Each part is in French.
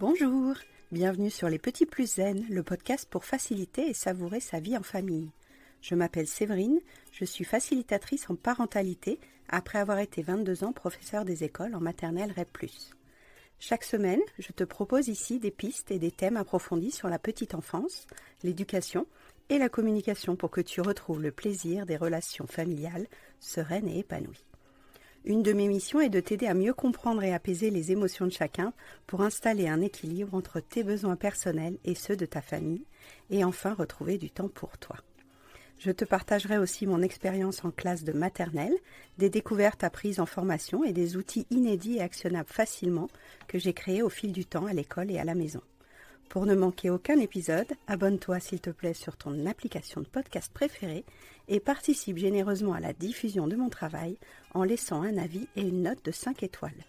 Bonjour, bienvenue sur Les Petits Plus Zen, le podcast pour faciliter et savourer sa vie en famille. Je m'appelle Séverine, je suis facilitatrice en parentalité après avoir été 22 ans professeure des écoles en maternelle REP+. Chaque semaine, je te propose ici des pistes et des thèmes approfondis sur la petite enfance, l'éducation et la communication pour que tu retrouves le plaisir des relations familiales sereines et épanouies. Une de mes missions est de t'aider à mieux comprendre et apaiser les émotions de chacun pour installer un équilibre entre tes besoins personnels et ceux de ta famille et enfin retrouver du temps pour toi. Je te partagerai aussi mon expérience en classe de maternelle, des découvertes apprises en formation et des outils inédits et actionnables facilement que j'ai créés au fil du temps à l'école et à la maison. Pour ne manquer aucun épisode, abonne-toi s'il te plaît sur ton application de podcast préférée et participe généreusement à la diffusion de mon travail en laissant un avis et une note de 5 étoiles.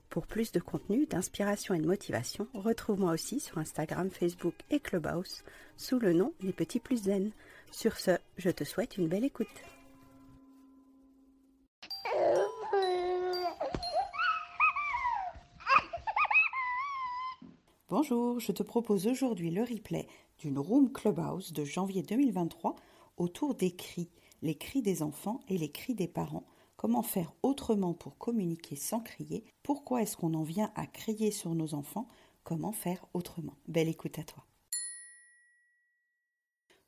Pour plus de contenu, d'inspiration et de motivation, retrouve-moi aussi sur Instagram, Facebook et Clubhouse sous le nom Les Petits Plus Zen. Sur ce, je te souhaite une belle écoute. Bonjour, je te propose aujourd'hui le replay d'une Room Clubhouse de janvier 2023 autour des cris, les cris des enfants et les cris des parents. Comment faire autrement pour communiquer sans crier? Pourquoi est-ce qu'on en vient à crier sur nos enfants? Comment faire autrement? Belle écoute à toi.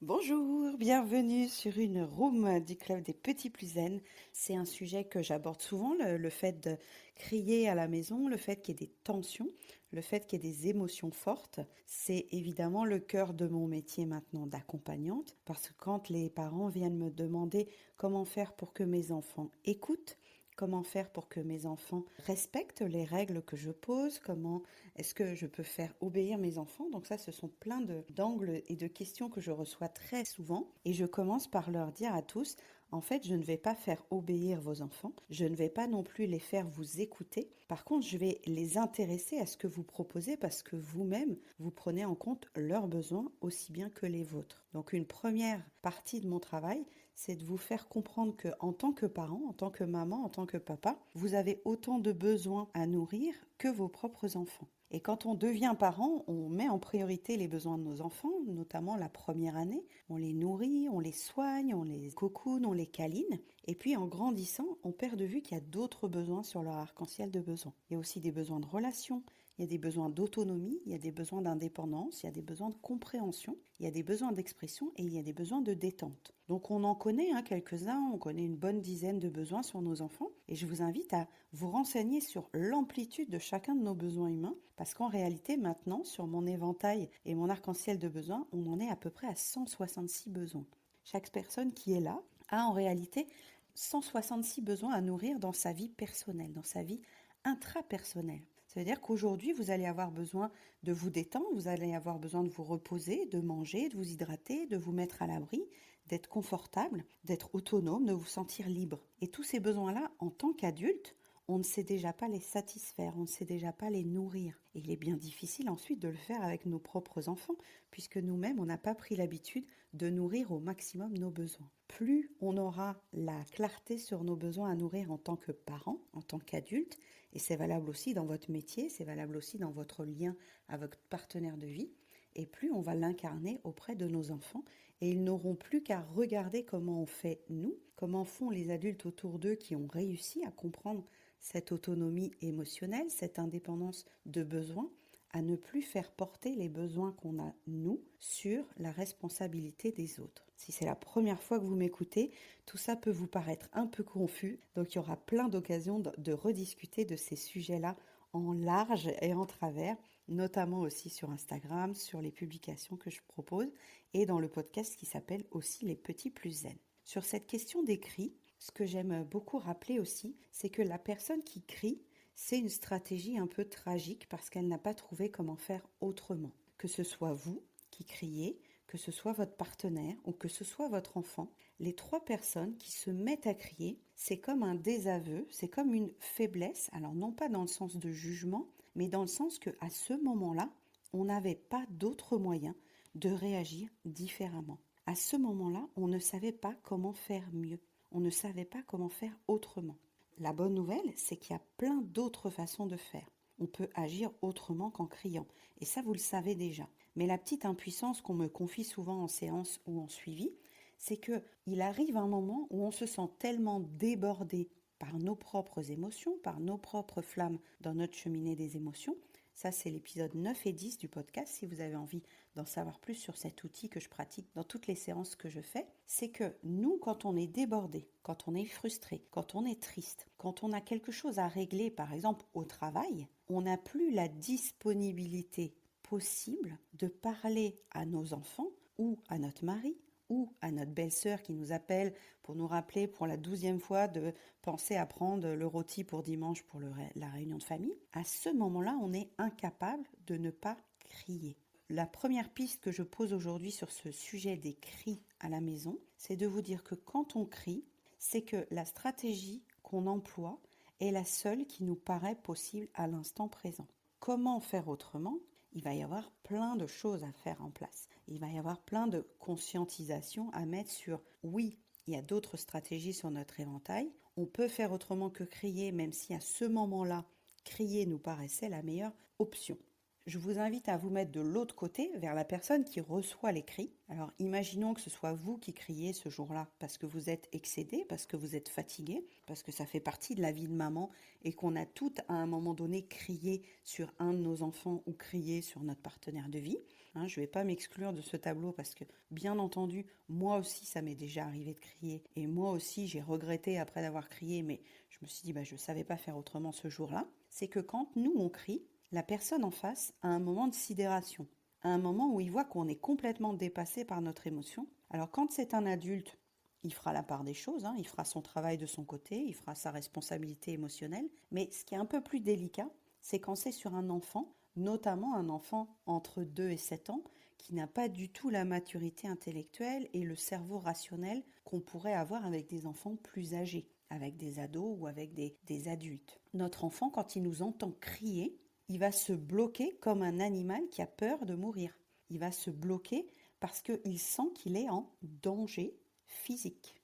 Bonjour, bienvenue sur une room du Club des Petits Plus Zen. C'est un sujet que j'aborde souvent, le fait de crier à la maison, le fait qu'il y ait des tensions, le fait qu'il y ait des émotions fortes. C'est évidemment le cœur de mon métier maintenant d'accompagnante, parce que quand les parents viennent me demander comment faire pour que mes enfants écoutent, comment faire pour que mes enfants respectent les règles que je pose, comment est-ce que je peux faire obéir mes enfants. Donc ça, ce sont plein d'angles et de questions que je reçois très souvent. Et je commence par leur dire à tous, en fait, je ne vais pas faire obéir vos enfants, je ne vais pas non plus les faire vous écouter. Par contre, je vais les intéresser à ce que vous proposez parce que vous-même, vous prenez en compte leurs besoins aussi bien que les vôtres. Donc une première partie de mon travail, c'est de vous faire comprendre que en tant que parent, en tant que maman, en tant que papa, vous avez autant de besoins à nourrir que vos propres enfants. Et quand on devient parent, on met en priorité les besoins de nos enfants, notamment la première année. On les nourrit, on les soigne, on les cocoune, on les câline. Et puis en grandissant, on perd de vue qu'il y a d'autres besoins sur leur arc-en-ciel de besoins. Il y a aussi des besoins de relation, il y a des besoins d'autonomie, il y a des besoins d'indépendance, il y a des besoins de compréhension, il y a des besoins d'expression et il y a des besoins de détente. Donc on en connaît quelques-uns, on connaît une bonne dizaine de besoins sur nos enfants et je vous invite à vous renseigner sur l'amplitude de chacun de nos besoins humains parce qu'en réalité maintenant sur mon éventail et mon arc-en-ciel de besoins, on en est à peu près à 166 besoins. Chaque personne qui est là a en réalité 166 besoins à nourrir dans sa vie personnelle, dans sa vie intrapersonnelle. Ça veut dire qu'aujourd'hui, vous allez avoir besoin de vous détendre, vous allez avoir besoin de vous reposer, de manger, de vous hydrater, de vous mettre à l'abri, d'être confortable, d'être autonome, de vous sentir libre. Et tous ces besoins-là, en tant qu'adulte, on ne sait déjà pas les satisfaire, on ne sait déjà pas les nourrir. Et il est bien difficile ensuite de le faire avec nos propres enfants, puisque nous-mêmes, on n'a pas pris l'habitude de nourrir au maximum nos besoins. Plus on aura la clarté sur nos besoins à nourrir en tant que parent, en tant qu'adulte, et c'est valable aussi dans votre métier, c'est valable aussi dans votre lien avec votre partenaire de vie, et plus on va l'incarner auprès de nos enfants, et ils n'auront plus qu'à regarder comment on fait nous, comment font les adultes autour d'eux qui ont réussi à comprendre cette autonomie émotionnelle, cette indépendance de besoins, à ne plus faire porter les besoins qu'on a, nous, sur la responsabilité des autres. Si c'est la première fois que vous m'écoutez, tout ça peut vous paraître un peu confus, donc il y aura plein d'occasions de rediscuter de ces sujets-là en large et en travers, notamment aussi sur Instagram, sur les publications que je propose, et dans le podcast qui s'appelle aussi Les Petits Plus Zen. Sur cette question des cris, ce que j'aime beaucoup rappeler aussi, c'est que la personne qui crie, c'est une stratégie un peu tragique parce qu'elle n'a pas trouvé comment faire autrement. Que ce soit vous qui criez, que ce soit votre partenaire ou que ce soit votre enfant, les trois personnes qui se mettent à crier, c'est comme un désaveu, c'est comme une faiblesse, alors non pas dans le sens de jugement, mais dans le sens qu'à ce moment-là, on n'avait pas d'autre moyen de réagir différemment. À ce moment-là, on ne savait pas comment faire mieux, on ne savait pas comment faire autrement. La bonne nouvelle, c'est qu'il y a plein d'autres façons de faire. on peut agir autrement qu'en criant. Et ça, vous le savez déjà. Mais la petite impuissance qu'on me confie souvent en séance ou en suivi, c'est qu'il arrive un moment où on se sent tellement débordé par nos propres émotions, par nos propres flammes dans notre cheminée des émotions. Ça, c'est l'épisode 9 et 10 du podcast, si vous avez envie d'en savoir plus sur cet outil que je pratique dans toutes les séances que je fais. C'est que nous, quand on est débordé, quand on est frustré, quand on est triste, quand on a quelque chose à régler, par exemple au travail, on n'a plus la disponibilité possible de parler à nos enfants ou à notre mari ou à notre belle-sœur qui nous appelle pour nous rappeler pour la 12e fois de penser à prendre le rôti pour dimanche pour la réunion de famille. À ce moment-là, on est incapable de ne pas crier. La première piste que je pose aujourd'hui sur ce sujet des cris à la maison, c'est de vous dire que quand on crie, c'est que la stratégie qu'on emploie est la seule qui nous paraît possible à l'instant présent. Comment faire autrement ? Il va y avoir plein de choses à faire en place. Il va y avoir plein de conscientisation à mettre sur oui, il y a d'autres stratégies sur notre éventail. On peut faire autrement que crier, même si à ce moment-là, crier nous paraissait la meilleure option. Je vous invite à vous mettre de l'autre côté, vers la personne qui reçoit les cris. Alors imaginons que ce soit vous qui criez ce jour-là parce que vous êtes excédé, parce que vous êtes fatigué, parce que ça fait partie de la vie de maman et qu'on a toutes à un moment donné crié sur un de nos enfants ou crié sur notre partenaire de vie. Je ne vais pas m'exclure de ce tableau parce que, bien entendu, moi aussi ça m'est déjà arrivé de crier et moi aussi j'ai regretté après d'avoir crié, mais je me suis dit je ne savais pas faire autrement ce jour-là. C'est que quand nous on crie, la personne en face a un moment de sidération, à un moment où il voit qu'on est complètement dépassé par notre émotion. Alors quand c'est un adulte, il fera la part des choses, il fera son travail de son côté, il fera sa responsabilité émotionnelle. Mais ce qui est un peu plus délicat, c'est quand c'est sur un enfant, notamment un enfant entre 2 et 7 ans, qui n'a pas du tout la maturité intellectuelle et le cerveau rationnel qu'on pourrait avoir avec des enfants plus âgés, avec des ados ou avec des adultes. Notre enfant, quand il nous entend crier, il va se bloquer comme un animal qui a peur de mourir. Il va se bloquer parce qu'il sent qu'il est en danger physique.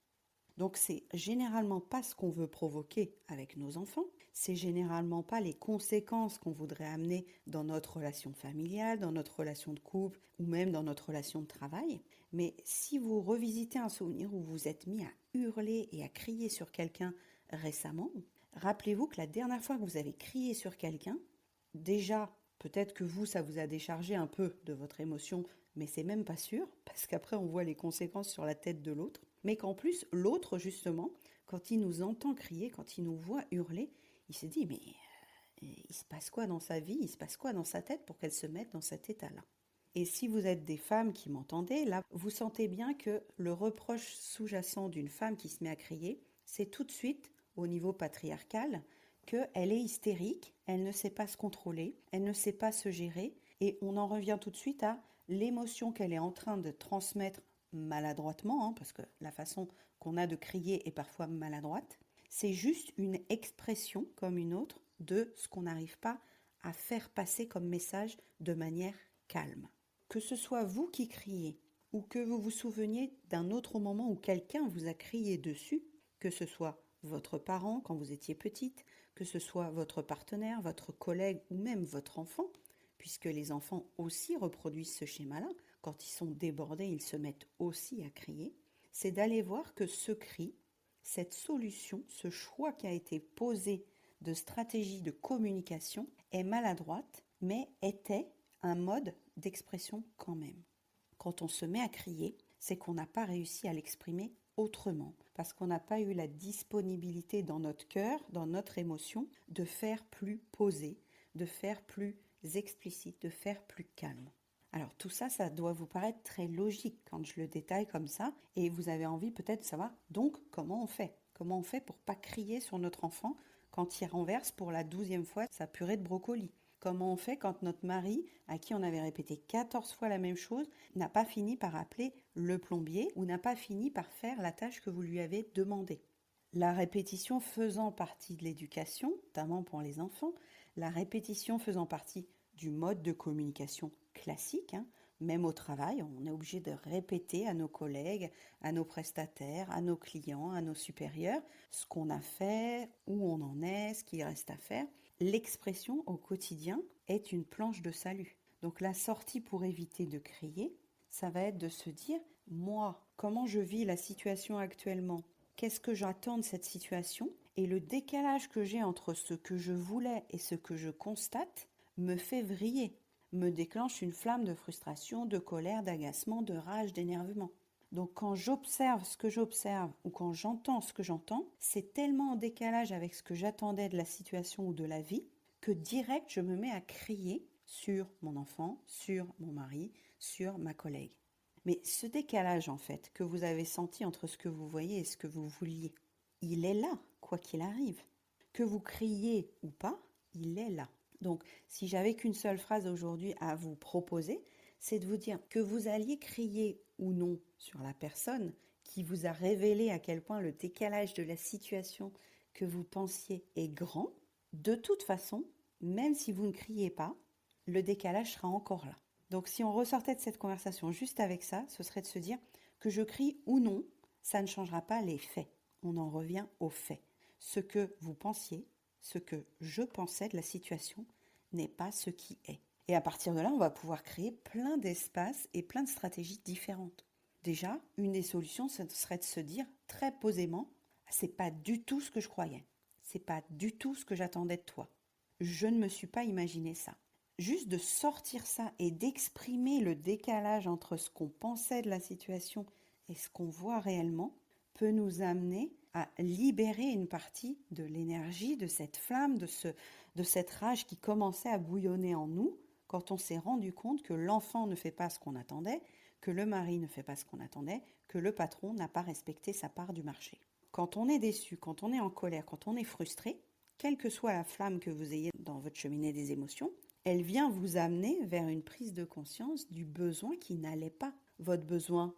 Donc c'est généralement pas ce qu'on veut provoquer avec nos enfants, c'est généralement pas les conséquences qu'on voudrait amener dans notre relation familiale, dans notre relation de couple ou même dans notre relation de travail. Mais si vous revisitez un souvenir où vous êtes mis à hurler et à crier sur quelqu'un récemment, rappelez-vous que la dernière fois que vous avez crié sur quelqu'un, déjà, peut-être que vous, ça vous a déchargé un peu de votre émotion, mais c'est même pas sûr, parce qu'après on voit les conséquences sur la tête de l'autre. Mais qu'en plus, l'autre, justement, quand il nous entend crier, quand il nous voit hurler, il se dit, mais il se passe quoi dans sa vie, il se passe quoi dans sa tête pour qu'elle se mette dans cet état-là? Et si vous êtes des femmes qui m'entendez, là, vous sentez bien que le reproche sous-jacent d'une femme qui se met à crier, c'est tout de suite, au niveau patriarcal, qu'elle est hystérique, elle ne sait pas se contrôler, elle ne sait pas se gérer, et on en revient tout de suite à l'émotion qu'elle est en train de transmettre maladroitement, parce que la façon qu'on a de crier est parfois maladroite. C'est juste une expression comme une autre de ce qu'on n'arrive pas à faire passer comme message de manière calme. Que ce soit vous qui criez ou que vous vous souveniez d'un autre moment où quelqu'un vous a crié dessus, que ce soit votre parent quand vous étiez petite, que ce soit votre partenaire, votre collègue ou même votre enfant, puisque les enfants aussi reproduisent ce schéma-là, quand ils sont débordés, ils se mettent aussi à crier, c'est d'aller voir que ce cri, cette solution, ce choix qui a été posé de stratégie de communication est maladroite, mais était un mode d'expression quand même. Quand on se met à crier, c'est qu'on n'a pas réussi à l'exprimer autrement, parce qu'on n'a pas eu la disponibilité dans notre cœur, dans notre émotion, de faire plus posé, de faire plus explicite, de faire plus calme. Alors tout ça, ça doit vous paraître très logique quand je le détaille comme ça, et vous avez envie peut-être de savoir, donc comment on fait? Comment on fait pour pas crier sur notre enfant quand il renverse pour la 12e fois sa purée de brocoli? Comment on fait quand notre mari, à qui on avait répété 14 fois la même chose, n'a pas fini par appeler le plombier ou n'a pas fini par faire la tâche que vous lui avez demandée? La répétition faisant partie de l'éducation, notamment pour les enfants, la répétition faisant partie du mode de communication classique, même au travail, on est obligé de répéter à nos collègues, à nos prestataires, à nos clients, à nos supérieurs, ce qu'on a fait, où on en est, ce qu'il reste à faire. l'expression au quotidien est une planche de salut. Donc la sortie pour éviter de crier, ça va être de se dire, moi, comment je vis la situation actuellement? Qu'est-ce que j'attends de cette situation? Et le décalage que j'ai entre ce que je voulais et ce que je constate me fait vriller, me déclenche une flamme de frustration, de colère, d'agacement, de rage, d'énervement. Donc quand j'observe ce que j'observe ou quand j'entends ce que j'entends, c'est tellement en décalage avec ce que j'attendais de la situation ou de la vie que direct je me mets à crier sur mon enfant, sur mon mari, sur ma collègue. Mais ce décalage en fait que vous avez senti entre ce que vous voyez et ce que vous vouliez, il est là, quoi qu'il arrive. Que vous criez ou pas, il est là. Donc si j'avais qu'une seule phrase aujourd'hui à vous proposer, c'est de vous dire que vous alliez crier ou non sur la personne qui vous a révélé à quel point le décalage de la situation que vous pensiez est grand. De toute façon, même si vous ne criez pas, le décalage sera encore là. Donc si on ressortait de cette conversation juste avec ça, ce serait de se dire que je crie ou non, ça ne changera pas les faits. On en revient aux faits. Ce que vous pensiez, ce que je pensais de la situation n'est pas ce qui est. Et à partir de là, on va pouvoir créer plein d'espaces et plein de stratégies différentes. Déjà, une des solutions, ce serait de se dire très posément, c'est pas du tout ce que je croyais. C'est pas du tout ce que j'attendais de toi. Je ne me suis pas imaginé ça. Juste de sortir ça et d'exprimer le décalage entre ce qu'on pensait de la situation et ce qu'on voit réellement peut nous amener à libérer une partie de l'énergie, de cette flamme, de cette rage qui commençait à bouillonner en nous quand on s'est rendu compte que l'enfant ne fait pas ce qu'on attendait, que le mari ne fait pas ce qu'on attendait, que le patron n'a pas respecté sa part du marché. Quand on est déçu, quand on est en colère, quand on est frustré, quelle que soit la flamme que vous ayez dans votre cheminée des émotions, elle vient vous amener vers une prise de conscience du besoin qui n'allait pas. Votre besoin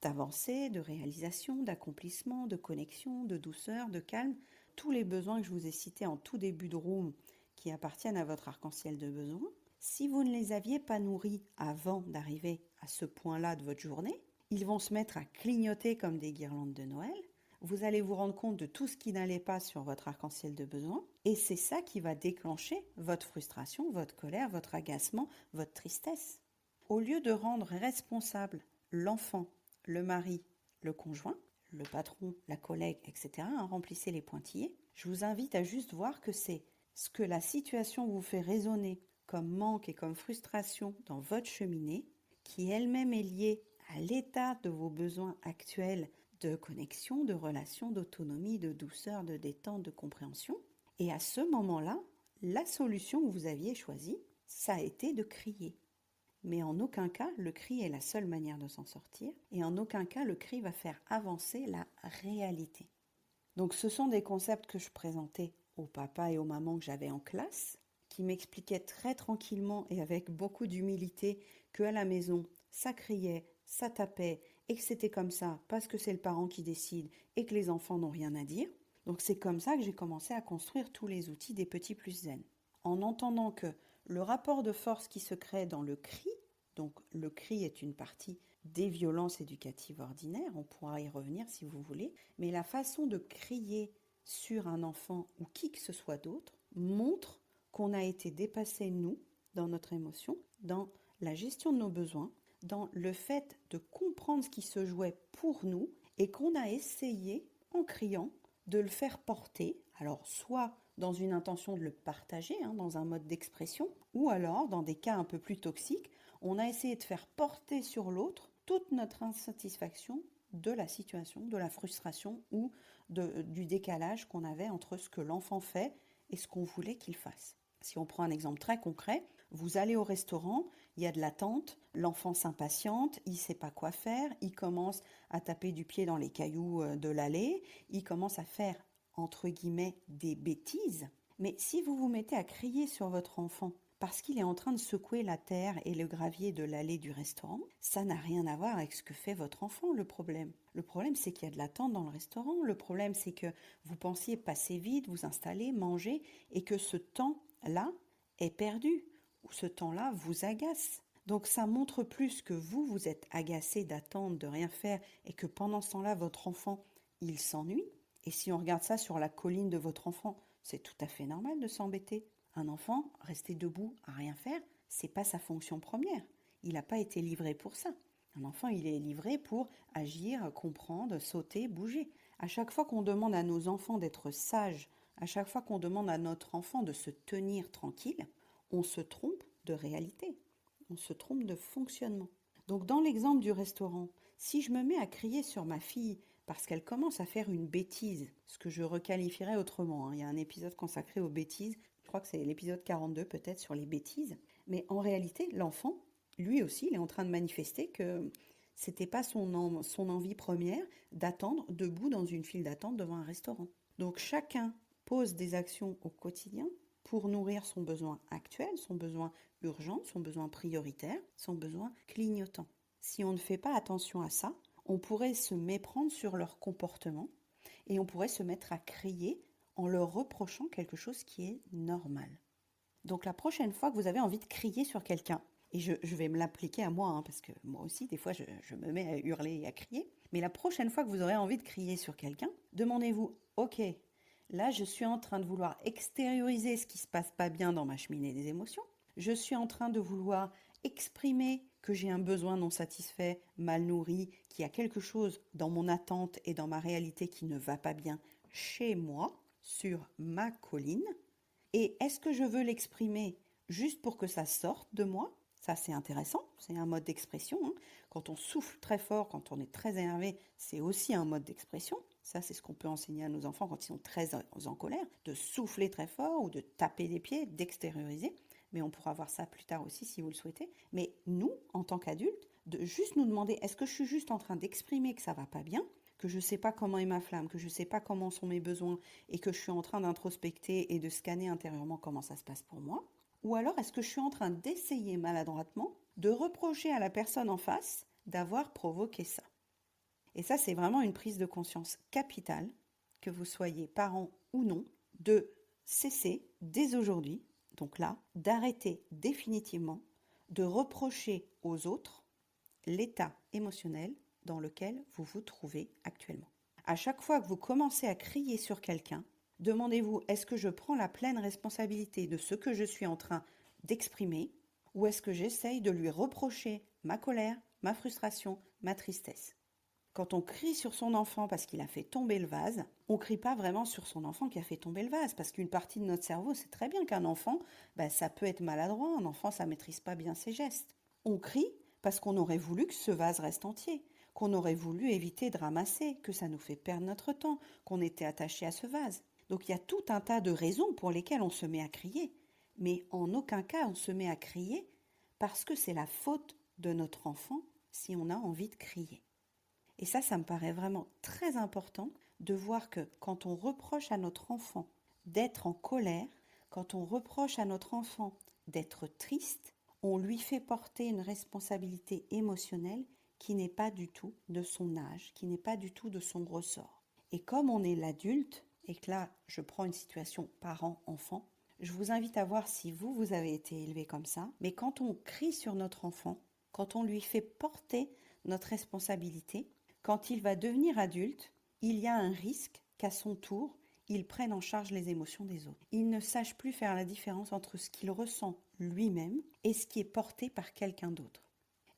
d'avancer, de réalisation, d'accomplissement, de connexion, de douceur, de calme, tous les besoins que je vous ai cités en tout début de room qui appartiennent à votre arc-en-ciel de besoins, si vous ne les aviez pas nourris avant d'arriver à ce point-là de votre journée, ils vont se mettre à clignoter comme des guirlandes de Noël. Vous allez vous rendre compte de tout ce qui n'allait pas sur votre arc-en-ciel de besoins et c'est ça qui va déclencher votre frustration, votre colère, votre agacement, votre tristesse. Au lieu de rendre responsable l'enfant, le mari, le conjoint, le patron, la collègue, etc., remplissez les pointillés, je vous invite à juste voir que c'est ce que la situation vous fait résonner comme manque et comme frustration dans votre cheminée, qui elle-même est liée à l'état de vos besoins actuels de connexion, de relation, d'autonomie, de douceur, de détente, de compréhension. Et à ce moment-là, la solution que vous aviez choisie, ça a été de crier. Mais en aucun cas, le cri est la seule manière de s'en sortir, et en aucun cas, le cri va faire avancer la réalité. Donc ce sont des concepts que je présentais aux papas et aux mamans que j'avais en classe, qui m'expliquaient très tranquillement et avec beaucoup d'humilité qu'à la maison, ça criait, ça tapait, et que c'était comme ça parce que c'est le parent qui décide et que les enfants n'ont rien à dire. Donc c'est comme ça que j'ai commencé à construire tous les outils des petits plus zen. En entendant que le rapport de force qui se crée dans le cri, donc le cri est une partie des violences éducatives ordinaires, on pourra y revenir si vous voulez, mais la façon de crier sur un enfant ou qui que ce soit d'autre montre qu'on a été dépassé, nous, dans notre émotion, dans la gestion de nos besoins, dans le fait de comprendre ce qui se jouait pour nous et qu'on a essayé, en criant, de le faire porter, alors soit dans une intention de le partager, dans un mode d'expression, ou alors, dans des cas un peu plus toxiques, on a essayé de faire porter sur l'autre toute notre insatisfaction de la situation, de la frustration ou du décalage qu'on avait entre ce que l'enfant fait et ce qu'on voulait qu'il fasse. Si on prend un exemple très concret, vous allez au restaurant, il y a de l'attente, l'enfant s'impatiente, il ne sait pas quoi faire, il commence à taper du pied dans les cailloux de l'allée, il commence à faire, entre guillemets, des bêtises. Mais si vous vous mettez à crier sur votre enfant parce qu'il est en train de secouer la terre et le gravier de l'allée du restaurant, ça n'a rien à voir avec ce que fait votre enfant, le problème. Le problème, c'est qu'il y a de l'attente dans le restaurant. Le problème, c'est que vous pensiez passer vite, vous installer, manger, et que ce temps-là est perdu, ou ce temps-là vous agace. Donc ça montre plus que vous êtes agacé d'attendre, de rien faire, et que pendant ce temps-là, votre enfant, il s'ennuie. Et si on regarde ça sur la colline de votre enfant, c'est tout à fait normal de s'embêter. Un enfant, rester debout à rien faire, c'est pas sa fonction première. Il n'a pas été livré pour ça. Un enfant, il est livré pour agir, comprendre, sauter, bouger. À chaque fois qu'on demande à nos enfants d'être sages, à chaque fois qu'on demande à notre enfant de se tenir tranquille, on se trompe de réalité, on se trompe de fonctionnement. Donc dans l'exemple du restaurant, si je me mets à crier sur ma fille parce qu'elle commence à faire une bêtise, ce que je requalifierais autrement, hein. Il y a un épisode consacré aux bêtises, je crois que c'est l'épisode 42 peut-être sur les bêtises, mais en réalité, l'enfant, lui aussi, il est en train de manifester que c'était pas son envie première d'attendre debout dans une file d'attente devant un restaurant. Donc chacun pose des actions au quotidien pour nourrir son besoin actuel, son besoin urgent, son besoin prioritaire, son besoin clignotant. Si on ne fait pas attention à ça, on pourrait se méprendre sur leur comportement et on pourrait se mettre à crier en leur reprochant quelque chose qui est normal. Donc la prochaine fois que vous avez envie de crier sur quelqu'un, et je vais me l'appliquer à moi, hein, parce que moi aussi, des fois, je me mets à hurler et à crier, mais la prochaine fois que vous aurez envie de crier sur quelqu'un, demandez-vous, ok, là, je suis en train de vouloir extérioriser ce qui se passe pas bien dans ma cheminée des émotions, je suis en train de vouloir exprimer que j'ai un besoin non satisfait, mal nourri, qu'il y a quelque chose dans mon attente et dans ma réalité qui ne va pas bien chez moi, sur ma colline. Et est-ce que je veux l'exprimer juste pour que ça sorte de moi? Ça, c'est intéressant, c'est un mode d'expression, hein. Quand on souffle très fort, quand on est très énervé, c'est aussi un mode d'expression. Ça, c'est ce qu'on peut enseigner à nos enfants quand ils sont très en colère, de souffler très fort ou de taper des pieds, d'extérioriser. Mais on pourra voir ça plus tard aussi si vous le souhaitez. Mais nous, en tant qu'adultes, de juste nous demander, est-ce que je suis juste en train d'exprimer que ça va pas bien, que je ne sais pas comment est ma flamme, que je ne sais pas comment sont mes besoins et que je suis en train d'introspecter et de scanner intérieurement comment ça se passe pour moi? Ou alors est-ce que je suis en train d'essayer maladroitement de reprocher à la personne en face d'avoir provoqué ça? Et ça, c'est vraiment une prise de conscience capitale, que vous soyez parent ou non, de cesser dès aujourd'hui, donc là, d'arrêter définitivement de reprocher aux autres l'état émotionnel dans lequel vous vous trouvez actuellement. À chaque fois que vous commencez à crier sur quelqu'un, demandez-vous, est-ce que je prends la pleine responsabilité de ce que je suis en train d'exprimer ou est-ce que j'essaye de lui reprocher ma colère, ma frustration, ma tristesse? Quand on crie sur son enfant parce qu'il a fait tomber le vase, on ne crie pas vraiment sur son enfant qui a fait tomber le vase, parce qu'une partie de notre cerveau sait très bien qu'un enfant, ça peut être maladroit, un enfant, ça ne maîtrise pas bien ses gestes. On crie parce qu'on aurait voulu que ce vase reste entier, qu'on aurait voulu éviter de ramasser, que ça nous fait perdre notre temps, qu'on était attaché à ce vase. Donc il y a tout un tas de raisons pour lesquelles on se met à crier, mais en aucun cas on se met à crier parce que c'est la faute de notre enfant si on a envie de crier. Et ça me paraît vraiment très important de voir que quand on reproche à notre enfant d'être en colère, quand on reproche à notre enfant d'être triste, on lui fait porter une responsabilité émotionnelle qui n'est pas du tout de son âge, qui n'est pas du tout de son ressort. Et comme on est l'adulte, et que là, je prends une situation parent-enfant, je vous invite à voir si vous avez été élevé comme ça, mais quand on crie sur notre enfant, quand on lui fait porter notre responsabilité, quand il va devenir adulte, il y a un risque qu'à son tour, il prenne en charge les émotions des autres. Il ne sache plus faire la différence entre ce qu'il ressent lui-même et ce qui est porté par quelqu'un d'autre.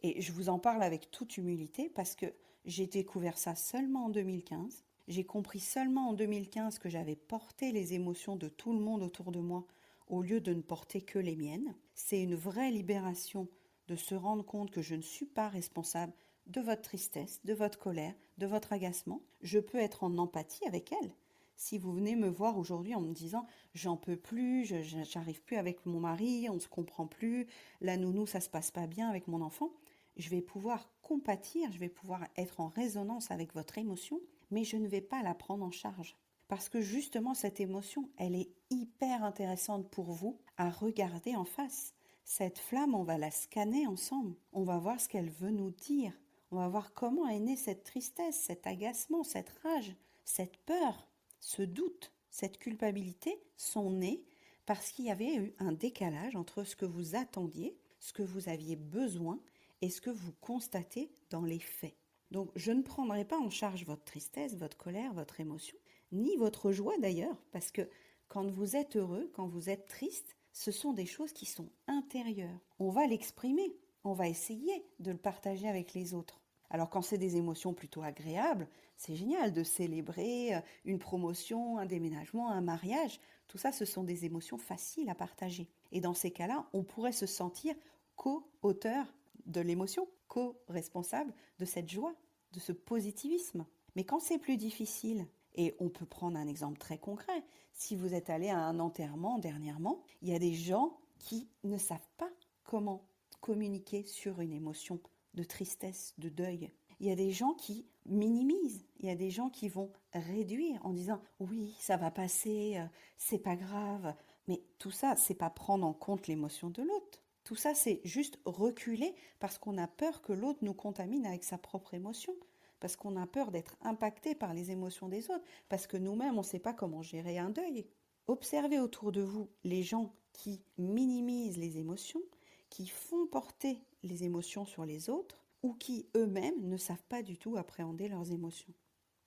Et je vous en parle avec toute humilité parce que j'ai découvert ça seulement en 2015. J'ai compris seulement en 2015 que j'avais porté les émotions de tout le monde autour de moi au lieu de ne porter que les miennes. C'est une vraie libération de se rendre compte que je ne suis pas responsable de votre tristesse, de votre colère, de votre agacement. Je peux être en empathie avec elle. Si vous venez me voir aujourd'hui en me disant j'en peux plus, j'arrive plus avec mon mari, on ne se comprend plus, la nounou ça se passe pas bien avec mon enfant, je vais pouvoir compatir, je vais pouvoir être en résonance avec votre émotion, mais je ne vais pas la prendre en charge. Parce que justement cette émotion, elle est hyper intéressante pour vous à regarder en face. Cette flamme, on va la scanner ensemble. On va voir ce qu'elle veut nous dire. On va voir comment est née cette tristesse, cet agacement, cette rage, cette peur, ce doute, cette culpabilité sont nés parce qu'il y avait eu un décalage entre ce que vous attendiez, ce que vous aviez besoin et ce que vous constatez dans les faits. Donc je ne prendrai pas en charge votre tristesse, votre colère, votre émotion, ni votre joie d'ailleurs, parce que quand vous êtes heureux, quand vous êtes triste, Ce sont des choses qui sont intérieures. On va l'exprimer, on va essayer de le partager avec les autres. Alors quand c'est des émotions plutôt agréables, c'est génial de célébrer une promotion, un déménagement, un mariage. Tout ça, ce sont des émotions faciles à partager. Et dans ces cas-là, on pourrait se sentir co-auteur de l'émotion, co-responsable de cette joie, de ce positivisme. Mais quand c'est plus difficile, et on peut prendre un exemple très concret, si vous êtes allé à un enterrement dernièrement, il y a des gens qui ne savent pas comment communiquer sur une émotion de tristesse, de deuil. Il y a des gens qui minimisent, il y a des gens qui vont réduire en disant oui, ça va passer, c'est pas grave. Mais tout ça, c'est pas prendre en compte l'émotion de l'autre. Tout ça, c'est juste reculer parce qu'on a peur que l'autre nous contamine avec sa propre émotion, parce qu'on a peur d'être impacté par les émotions des autres, parce que nous-mêmes, on ne sait pas comment gérer un deuil. Observez autour de vous les gens qui minimisent les émotions, qui font porter les émotions sur les autres, ou qui eux-mêmes ne savent pas du tout appréhender leurs émotions.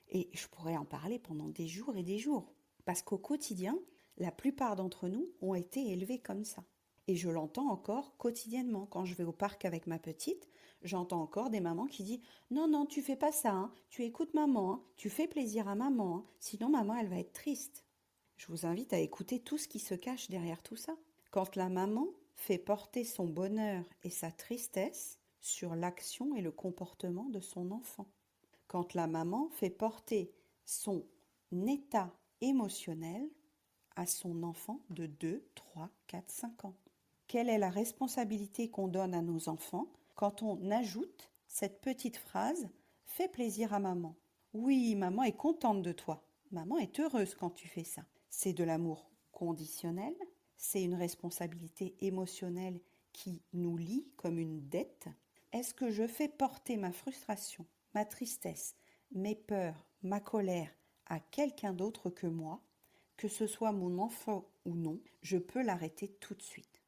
Et je pourrais en parler pendant des jours et des jours, parce qu'au quotidien, la plupart d'entre nous ont été élevés comme ça. Et je l'entends encore quotidiennement. Quand je vais au parc avec ma petite, j'entends encore des mamans qui disent non, non, tu fais pas ça, hein. Tu écoutes maman, hein. Tu fais plaisir à maman, hein. Sinon maman, elle va être triste. Je vous invite à écouter tout ce qui se cache derrière tout ça. Quand la maman fait porter son bonheur et sa tristesse sur l'action et le comportement de son enfant. Quand la maman fait porter son état émotionnel à son enfant de 2, 3, 4, 5 ans. Quelle est la responsabilité qu'on donne à nos enfants quand on ajoute cette petite phrase « Fais plaisir à maman ». Oui, maman est contente de toi. Maman est heureuse quand tu fais ça. C'est de l'amour conditionnel, c'est une responsabilité émotionnelle qui nous lie comme une dette. Est-ce que je fais porter ma frustration, ma tristesse, mes peurs, ma colère à quelqu'un d'autre que moi ? Que ce soit mon enfant ou non, je peux l'arrêter tout de suite.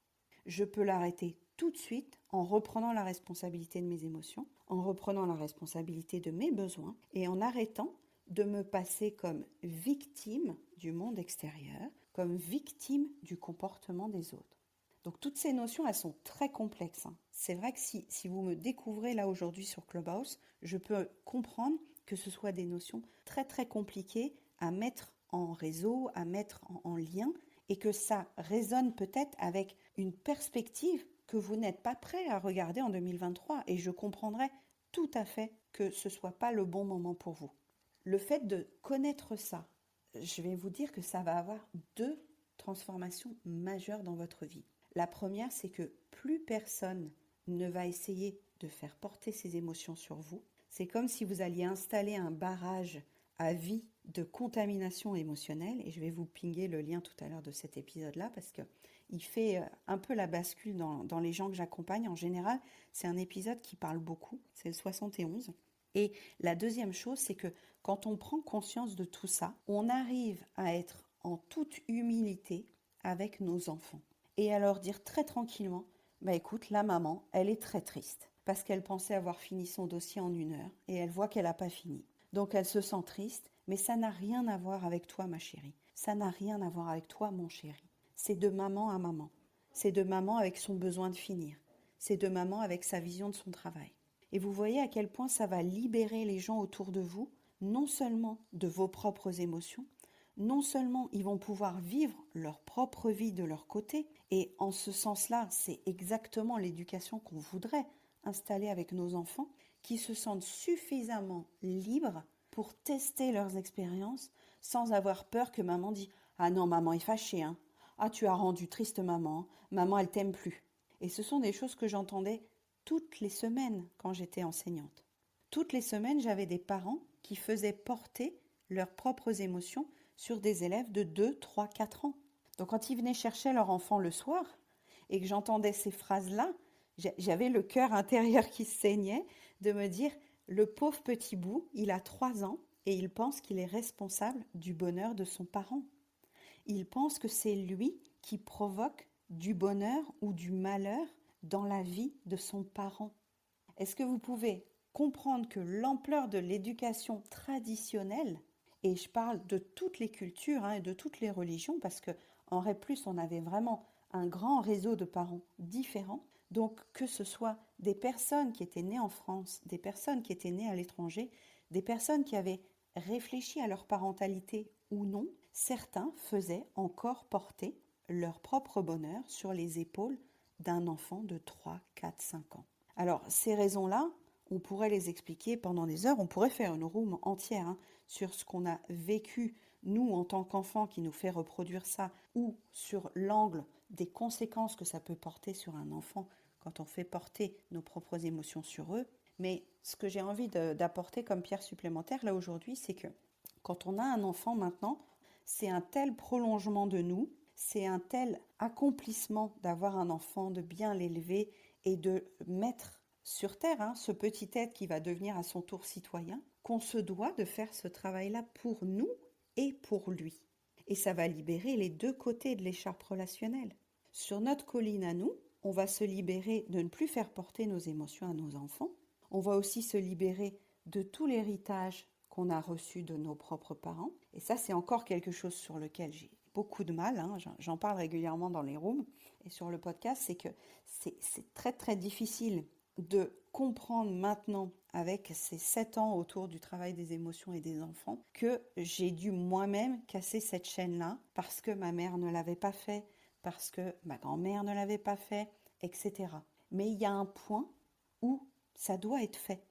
Je peux l'arrêter tout de suite en reprenant la responsabilité de mes émotions, en reprenant la responsabilité de mes besoins et en arrêtant de me passer comme victime du monde extérieur, comme victime du comportement des autres. Donc toutes ces notions, elles sont très complexes. C'est vrai que si vous me découvrez là aujourd'hui sur Clubhouse, je peux comprendre que ce soit des notions très très compliquées à mettre en réseau, à mettre en lien, et que ça résonne peut-être avec une perspective que vous n'êtes pas prêt à regarder en 2023. Et je comprendrais tout à fait que ce ne soit pas le bon moment pour vous. Le fait de connaître ça, je vais vous dire que ça va avoir 2 transformations majeures dans votre vie. La première, c'est que plus personne ne va essayer de faire porter ses émotions sur vous. C'est comme si vous alliez installer un barrage à vie de contamination émotionnelle, et je vais vous pinguer le lien tout à l'heure de cet épisode-là, parce qu'il fait un peu la bascule dans les gens que j'accompagne. En général, c'est un épisode qui parle beaucoup, c'est le 71. Et la deuxième chose, c'est que quand on prend conscience de tout ça, on arrive à être en toute humilité avec nos enfants. Et à leur dire très tranquillement, bah écoute, la maman, elle est très triste, parce qu'elle pensait avoir fini son dossier en 1 heure, et elle voit qu'elle n'a pas fini. Donc elle se sent triste, mais ça n'a rien à voir avec toi, ma chérie. Ça n'a rien à voir avec toi, mon chéri. C'est de maman à maman. C'est de maman avec son besoin de finir. C'est de maman avec sa vision de son travail. Et vous voyez à quel point ça va libérer les gens autour de vous, non seulement de vos propres émotions, non seulement ils vont pouvoir vivre leur propre vie de leur côté, et en ce sens-là, c'est exactement l'éducation qu'on voudrait installer avec nos enfants, qui se sentent suffisamment libres pour tester leurs expériences sans avoir peur que maman dise « Ah non, maman est fâchée, hein. Ah, tu as rendu triste maman, maman elle t'aime plus ». Et ce sont des choses que j'entendais toutes les semaines quand j'étais enseignante. Toutes les semaines, j'avais des parents qui faisaient porter leurs propres émotions sur des élèves de 2, 3, 4 ans. Donc quand ils venaient chercher leur enfant le soir et que j'entendais ces phrases-là, j'avais le cœur intérieur qui saignait de me dire « Le pauvre petit bout, il a 3 ans et il pense qu'il est responsable du bonheur de son parent. Il pense que c'est lui qui provoque du bonheur ou du malheur dans la vie de son parent. » Est-ce que vous pouvez comprendre que l'ampleur de l'éducation traditionnelle, et je parle de toutes les cultures et de toutes les religions, parce qu'en REP+, on avait vraiment un grand réseau de parents différents. Donc que ce soit des personnes qui étaient nées en France, des personnes qui étaient nées à l'étranger, des personnes qui avaient réfléchi à leur parentalité ou non, certains faisaient encore porter leur propre bonheur sur les épaules d'un enfant de 3, 4, 5 ans. Alors ces raisons-là, on pourrait les expliquer pendant des heures, on pourrait faire une room entière sur ce qu'on a vécu, nous, en tant qu'enfants, qui nous fait reproduire ça, ou sur l'angle des conséquences que ça peut porter sur un enfant quand on fait porter nos propres émotions sur eux. Mais ce que j'ai envie d'apporter comme pierre supplémentaire là aujourd'hui, c'est que quand on a un enfant maintenant, c'est un tel prolongement de nous, c'est un tel accomplissement d'avoir un enfant, de bien l'élever et de mettre sur terre ce petit être qui va devenir à son tour citoyen, qu'on se doit de faire ce travail-là pour nous et pour lui. Et ça va libérer les deux côtés de l'écharpe relationnelle. Sur notre colline à nous, on va se libérer de ne plus faire porter nos émotions à nos enfants. On va aussi se libérer de tout l'héritage qu'on a reçu de nos propres parents. Et ça, c'est encore quelque chose sur lequel j'ai beaucoup de mal. J'en parle régulièrement dans les rooms et sur le podcast. C'est que c'est très, très difficile de comprendre maintenant, avec ces 7 ans autour du travail des émotions et des enfants, que j'ai dû moi-même casser cette chaîne-là parce que ma mère ne l'avait pas fait, parce que ma grand-mère ne l'avait pas fait, etc. Mais il y a un point où ça doit être fait.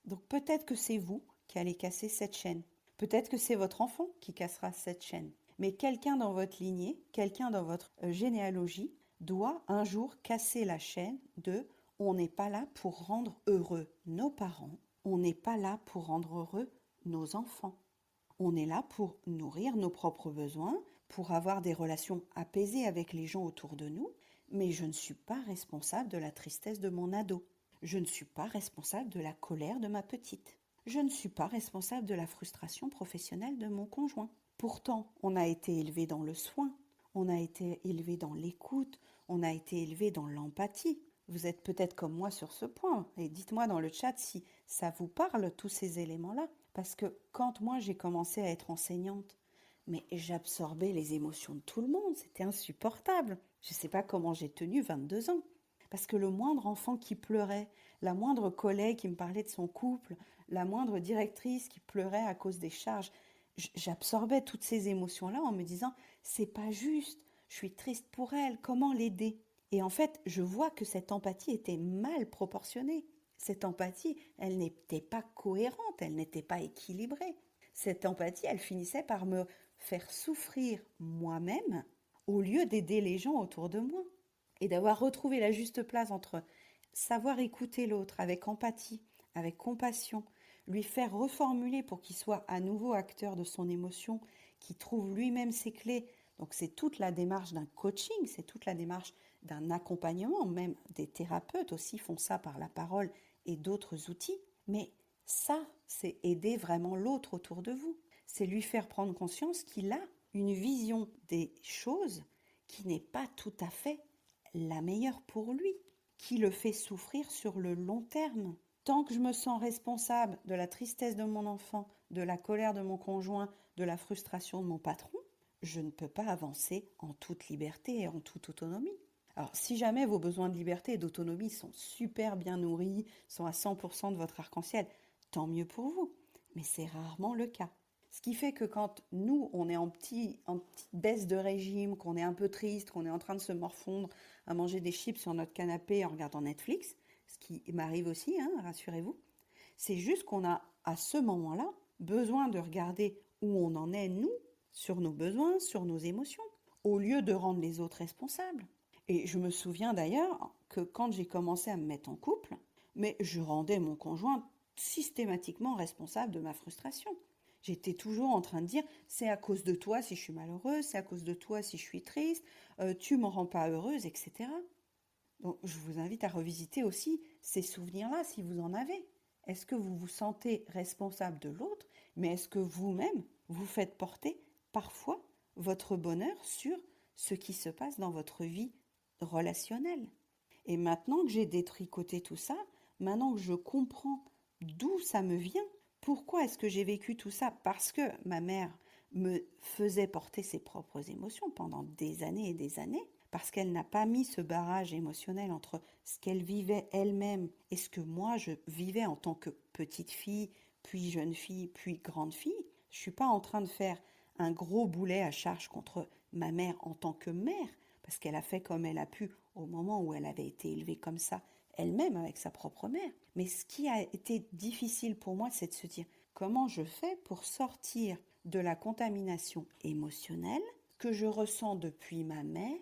Donc peut-être que c'est vous qui allez casser cette chaîne. Peut-être que c'est votre enfant qui cassera cette chaîne. Mais quelqu'un dans votre lignée, quelqu'un dans votre généalogie doit un jour casser la chaîne de on n'est pas là pour rendre heureux nos parents, on n'est pas là pour rendre heureux nos enfants. On est là pour nourrir nos propres besoins, pour avoir des relations apaisées avec les gens autour de nous, mais je ne suis pas responsable de la tristesse de mon ado. Je ne suis pas responsable de la colère de ma petite. Je ne suis pas responsable de la frustration professionnelle de mon conjoint. Pourtant, on a été élevé dans le soin, on a été élevé dans l'écoute, on a été élevé dans l'empathie. Vous êtes peut-être comme moi sur ce point, et dites-moi dans le chat si ça vous parle, tous ces éléments-là. Parce que quand moi j'ai commencé à être enseignante, mais j'absorbais les émotions de tout le monde, c'était insupportable. Je ne sais pas comment j'ai tenu 22 ans. Parce que le moindre enfant qui pleurait, la moindre collègue qui me parlait de son couple, la moindre directrice qui pleurait à cause des charges, j'absorbais toutes ces émotions-là en me disant c'est pas juste, je suis triste pour elle, comment l'aider? Et en fait, je vois que cette empathie était mal proportionnée. Cette empathie, elle n'était pas cohérente, elle n'était pas équilibrée. Cette empathie, elle finissait par me faire souffrir moi-même au lieu d'aider les gens autour de moi. Et d'avoir retrouvé la juste place entre savoir écouter l'autre avec empathie, avec compassion, lui faire reformuler pour qu'il soit à nouveau acteur de son émotion, qu'il trouve lui-même ses clés. Donc c'est toute la démarche d'un coaching, c'est toute la démarche d'un accompagnement, même des thérapeutes aussi font ça par la parole et d'autres outils. Mais ça, c'est aider vraiment l'autre autour de vous. C'est lui faire prendre conscience qu'il a une vision des choses qui n'est pas tout à fait la meilleure pour lui, qui le fait souffrir sur le long terme. Tant que je me sens responsable de la tristesse de mon enfant, de la colère de mon conjoint, de la frustration de mon patron, je ne peux pas avancer en toute liberté et en toute autonomie. Alors, si jamais vos besoins de liberté et d'autonomie sont super bien nourris, sont à 100% de votre arc-en-ciel, tant mieux pour vous. Mais c'est rarement le cas. Ce qui fait que quand nous, on est en petite baisse de régime, qu'on est un peu triste, qu'on est en train de se morfondre à manger des chips sur notre canapé en regardant Netflix, ce qui m'arrive aussi, rassurez-vous, c'est juste qu'on a, à ce moment-là, besoin de regarder où on en est, nous, sur nos besoins, sur nos émotions, au lieu de rendre les autres responsables. Et je me souviens d'ailleurs que quand j'ai commencé à me mettre en couple, mais je rendais mon conjoint systématiquement responsable de ma frustration. J'étais toujours en train de dire c'est à cause de toi si je suis malheureuse, c'est à cause de toi si je suis triste, tu me rends pas heureuse, etc. Donc je vous invite à revisiter aussi ces souvenirs-là si vous en avez. Est-ce que vous vous sentez responsable de l'autre, mais est-ce que vous-même vous faites porter parfois votre bonheur sur ce qui se passe dans votre vie relationnelle? Et maintenant que j'ai détricoté tout ça, maintenant que je comprends d'où ça me vient, pourquoi est-ce que j'ai vécu tout ça? Parce que ma mère me faisait porter ses propres émotions pendant des années et des années, parce qu'elle n'a pas mis ce barrage émotionnel entre ce qu'elle vivait elle-même et ce que moi je vivais en tant que petite fille, puis jeune fille, puis grande fille. Je ne suis pas en train de faire un gros boulet à charge contre ma mère en tant que mère, parce qu'elle a fait comme elle a pu au moment où elle avait été élevée comme ça, elle-même avec sa propre mère. Mais ce qui a été difficile pour moi, c'est de se dire comment je fais pour sortir de la contamination émotionnelle que je ressens depuis ma mère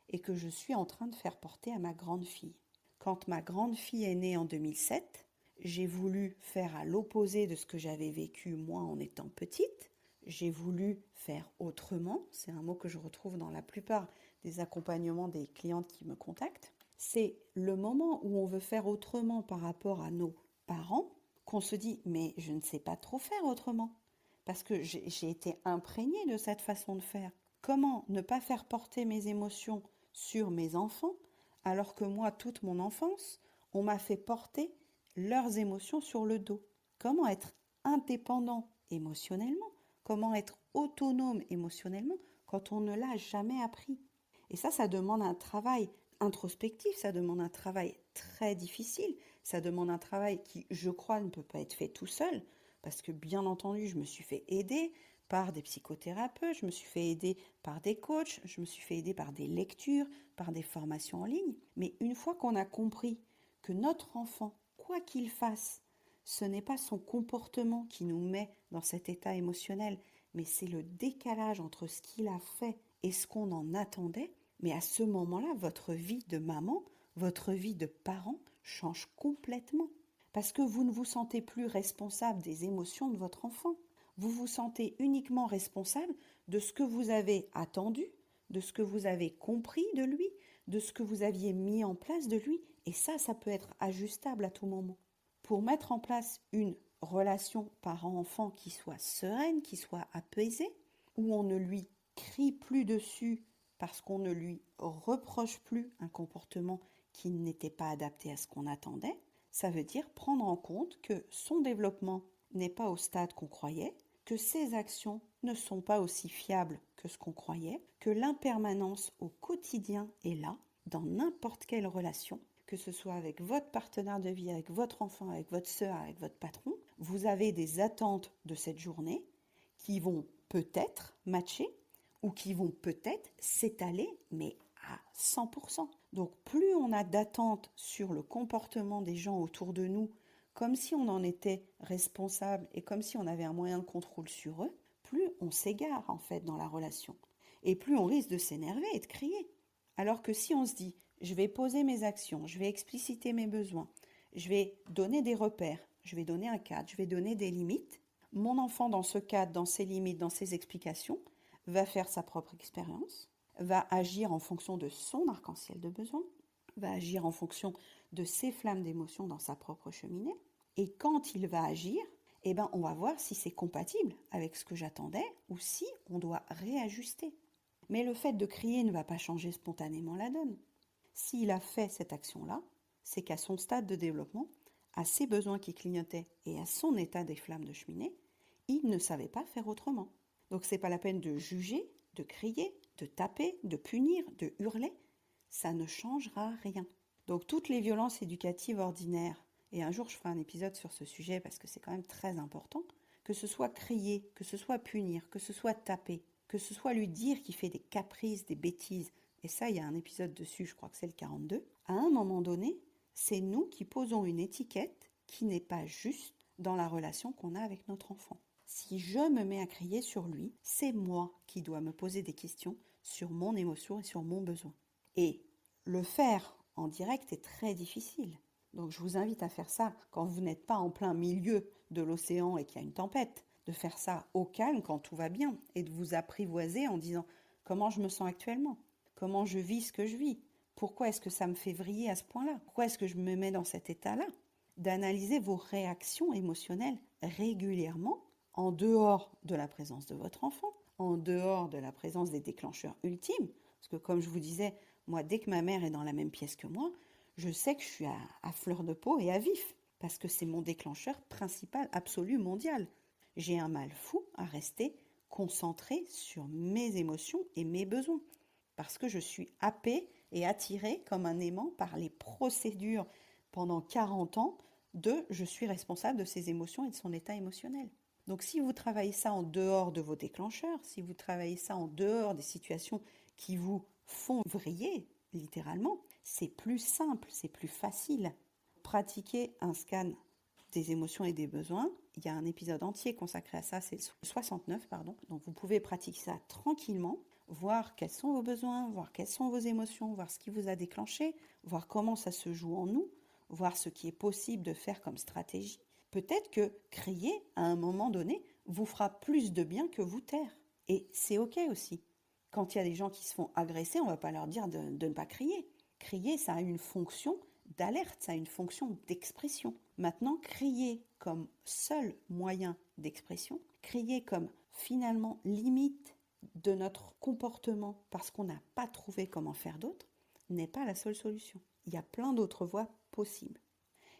et que je suis en train de faire porter à ma grande fille. Quand ma grande fille est née en 2007, j'ai voulu faire à l'opposé de ce que j'avais vécu moi en étant petite. J'ai voulu faire autrement. C'est un mot que je retrouve dans la plupart des accompagnements des clientes qui me contactent. C'est le moment où on veut faire autrement par rapport à nos parents qu'on se dit mais je ne sais pas trop faire autrement parce que j'ai été imprégnée de cette façon de faire. Comment ne pas faire porter mes émotions sur mes enfants alors que moi, toute mon enfance, on m'a fait porter leurs émotions sur le dos? Comment être indépendant émotionnellement? Comment être autonome émotionnellement quand on ne l'a jamais appris? Et ça demande un travail introspectif, ça demande un travail très difficile, ça demande un travail qui, je crois, ne peut pas être fait tout seul, parce que bien entendu, je me suis fait aider par des psychothérapeutes, je me suis fait aider par des coachs, je me suis fait aider par des lectures, par des formations en ligne. Mais une fois qu'on a compris que notre enfant, quoi qu'il fasse, ce n'est pas son comportement qui nous met dans cet état émotionnel, mais c'est le décalage entre ce qu'il a fait et ce qu'on en attendait, mais à ce moment-là, votre vie de maman, votre vie de parent change complètement. Parce que vous ne vous sentez plus responsable des émotions de votre enfant. Vous vous sentez uniquement responsable de ce que vous avez attendu, de ce que vous avez compris de lui, de ce que vous aviez mis en place de lui. Et ça peut être ajustable à tout moment. Pour mettre en place une relation parent-enfant qui soit sereine, qui soit apaisée, où on ne lui crie plus dessus parce qu'on ne lui reproche plus un comportement qui n'était pas adapté à ce qu'on attendait, ça veut dire prendre en compte que son développement n'est pas au stade qu'on croyait, que ses actions ne sont pas aussi fiables que ce qu'on croyait, que l'impermanence au quotidien est là, dans n'importe quelle relation, que ce soit avec votre partenaire de vie, avec votre enfant, avec votre sœur, avec votre patron. Vous avez des attentes de cette journée qui vont peut-être matcher ou qui vont peut-être s'étaler, mais à 100%. Donc plus on a d'attentes sur le comportement des gens autour de nous, comme si on en était responsable et comme si on avait un moyen de contrôle sur eux, plus on s'égare en fait dans la relation. Et plus on risque de s'énerver et de crier. Alors que si on se dit, je vais poser mes actions, je vais expliciter mes besoins, je vais donner des repères, je vais donner un cadre, je vais donner des limites, mon enfant dans ce cadre, dans ses limites, dans ses explications, va faire sa propre expérience, va agir en fonction de son arc-en-ciel de besoins, va agir en fonction de ses flammes d'émotion dans sa propre cheminée. Et quand il va agir, eh ben, on va voir si c'est compatible avec ce que j'attendais ou si on doit réajuster. Mais le fait de crier ne va pas changer spontanément la donne. S'il a fait cette action-là, c'est qu'à son stade de développement, à ses besoins qui clignotaient et à son état des flammes de cheminée, il ne savait pas faire autrement. Donc c'est pas la peine de juger, de crier, de taper, de punir, de hurler. Ça ne changera rien. Donc toutes les violences éducatives ordinaires, et un jour je ferai un épisode sur ce sujet parce que c'est quand même très important, que ce soit crier, que ce soit punir, que ce soit taper, que ce soit lui dire qu'il fait des caprices, des bêtises, et ça il y a un épisode dessus, je crois que c'est le 42, à un moment donné, c'est nous qui posons une étiquette qui n'est pas juste dans la relation qu'on a avec notre enfant. Si je me mets à crier sur lui, c'est moi qui dois me poser des questions sur mon émotion et sur mon besoin. Et le faire en direct est très difficile. Donc je vous invite à faire ça quand vous n'êtes pas en plein milieu de l'océan et qu'il y a une tempête, de faire ça au calme quand tout va bien et de vous apprivoiser en disant comment je me sens actuellement, comment je vis ce que je vis, pourquoi est-ce que ça me fait vriller à ce point-là, pourquoi est-ce que je me mets dans cet état-là, d'analyser vos réactions émotionnelles régulièrement en dehors de la présence de votre enfant, en dehors de la présence des déclencheurs ultimes, parce que comme je vous disais, moi, dès que ma mère est dans la même pièce que moi, je sais que je suis à fleur de peau et à vif, parce que c'est mon déclencheur principal, absolu, mondial. J'ai un mal fou à rester concentrée sur mes émotions et mes besoins. Parce que je suis happée et attirée comme un aimant par les procédures pendant 40 ans de je suis responsable de ses émotions et de son état émotionnel. Donc si vous travaillez ça en dehors de vos déclencheurs, si vous travaillez ça en dehors des situations qui vous font vriller, littéralement, c'est plus simple, c'est plus facile. Pratiquer un scan des émotions et des besoins, il y a un épisode entier consacré à ça, c'est le 69, pardon. Donc vous pouvez pratiquer ça tranquillement, voir quels sont vos besoins, voir quelles sont vos émotions, voir ce qui vous a déclenché, voir comment ça se joue en nous, voir ce qui est possible de faire comme stratégie. Peut-être que crier, à un moment donné, vous fera plus de bien que vous taire. Et c'est OK aussi. Quand il y a des gens qui se font agresser, on ne va pas leur dire de ne pas crier. Crier, ça a une fonction d'alerte, ça a une fonction d'expression. Maintenant, crier comme seul moyen d'expression, crier comme finalement limite de notre comportement parce qu'on n'a pas trouvé comment faire d'autre, n'est pas la seule solution. Il y a plein d'autres voies possibles.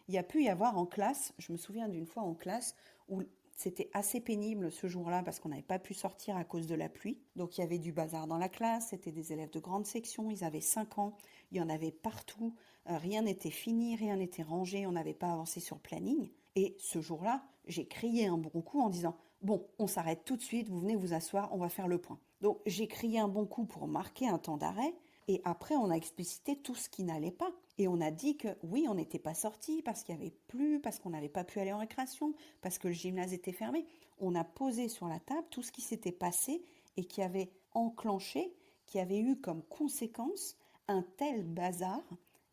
Il y a pu y avoir en classe, je me souviens d'une fois en classe où c'était assez pénible ce jour-là parce qu'on n'avait pas pu sortir à cause de la pluie. Donc il y avait du bazar dans la classe, c'était des élèves de grande section, ils avaient 5 ans, il y en avait partout, rien n'était fini, rien n'était rangé, on n'avait pas avancé sur le planning. Et ce jour-là, j'ai crié un bon coup en disant « Bon, on s'arrête tout de suite, vous venez vous asseoir, on va faire le point ». Donc j'ai crié un bon coup pour marquer un temps d'arrêt. Et après, on a explicité tout ce qui n'allait pas. Et on a dit que oui, on n'était pas sorti parce qu'il n'y avait plus, parce qu'on n'avait pas pu aller en récréation, parce que le gymnase était fermé. On a posé sur la table tout ce qui s'était passé et qui avait enclenché, qui avait eu comme conséquence un tel bazar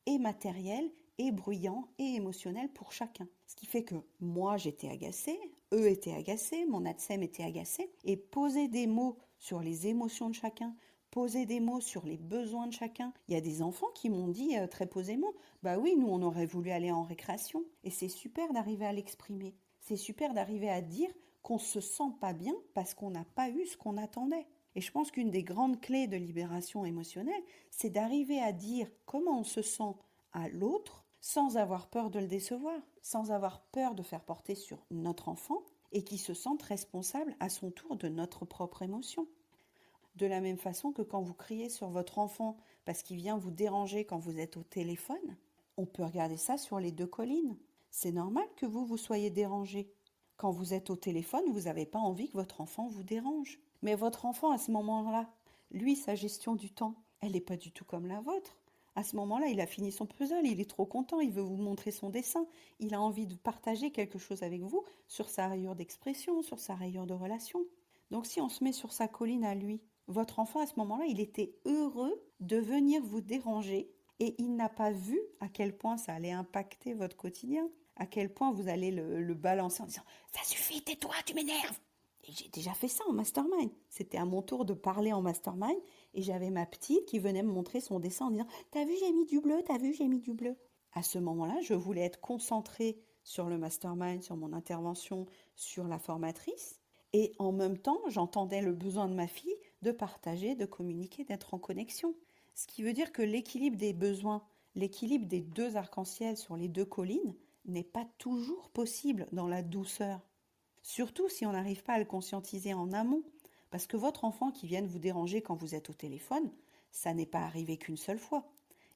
et matériel et bruyant et émotionnel pour chacun. Ce qui fait que moi, j'étais agacée, eux étaient agacés, mon ATSEM était agacé. Et poser des mots sur les émotions de chacun, poser des mots sur les besoins de chacun. Il y a des enfants qui m'ont dit très posément, bah oui, nous on aurait voulu aller en récréation. Et c'est super d'arriver à l'exprimer. C'est super d'arriver à dire qu'on se sent pas bien parce qu'on n'a pas eu ce qu'on attendait. Et je pense qu'une des grandes clés de libération émotionnelle, c'est d'arriver à dire comment on se sent à l'autre sans avoir peur de le décevoir, sans avoir peur de faire porter sur notre enfant et qui se sente responsable à son tour de notre propre émotion. De la même façon que quand vous criez sur votre enfant parce qu'il vient vous déranger quand vous êtes au téléphone, on peut regarder ça sur les deux collines. C'est normal que vous soyez dérangé. Quand vous êtes au téléphone, vous n'avez pas envie que votre enfant vous dérange. Mais votre enfant, à ce moment-là, lui, sa gestion du temps, elle n'est pas du tout comme la vôtre. À ce moment-là, il a fini son puzzle, il est trop content, il veut vous montrer son dessin, il a envie de partager quelque chose avec vous sur sa rayure d'expression, sur sa rayure de relation. Donc si on se met sur sa colline à lui, votre enfant à ce moment-là, il était heureux de venir vous déranger et il n'a pas vu à quel point ça allait impacter votre quotidien, à quel point vous allez le balancer en disant « Ça suffit, tais-toi, tu m'énerves !» Et j'ai déjà fait ça en mastermind. C'était à mon tour de parler en mastermind et j'avais ma petite qui venait me montrer son dessin en disant « T'as vu, j'ai mis du bleu, t'as vu, j'ai mis du bleu ?» À ce moment-là, je voulais être concentrée sur le mastermind, sur mon intervention, sur la formatrice. Et en même temps, j'entendais le besoin de ma fille de partager, de communiquer, d'être en connexion. Ce qui veut dire que l'équilibre des besoins, l'équilibre des deux arcs-en-ciel sur les deux collines n'est pas toujours possible dans la douceur. Surtout si on n'arrive pas à le conscientiser en amont. Parce que votre enfant qui vient vous déranger quand vous êtes au téléphone, ça n'est pas arrivé qu'une seule fois.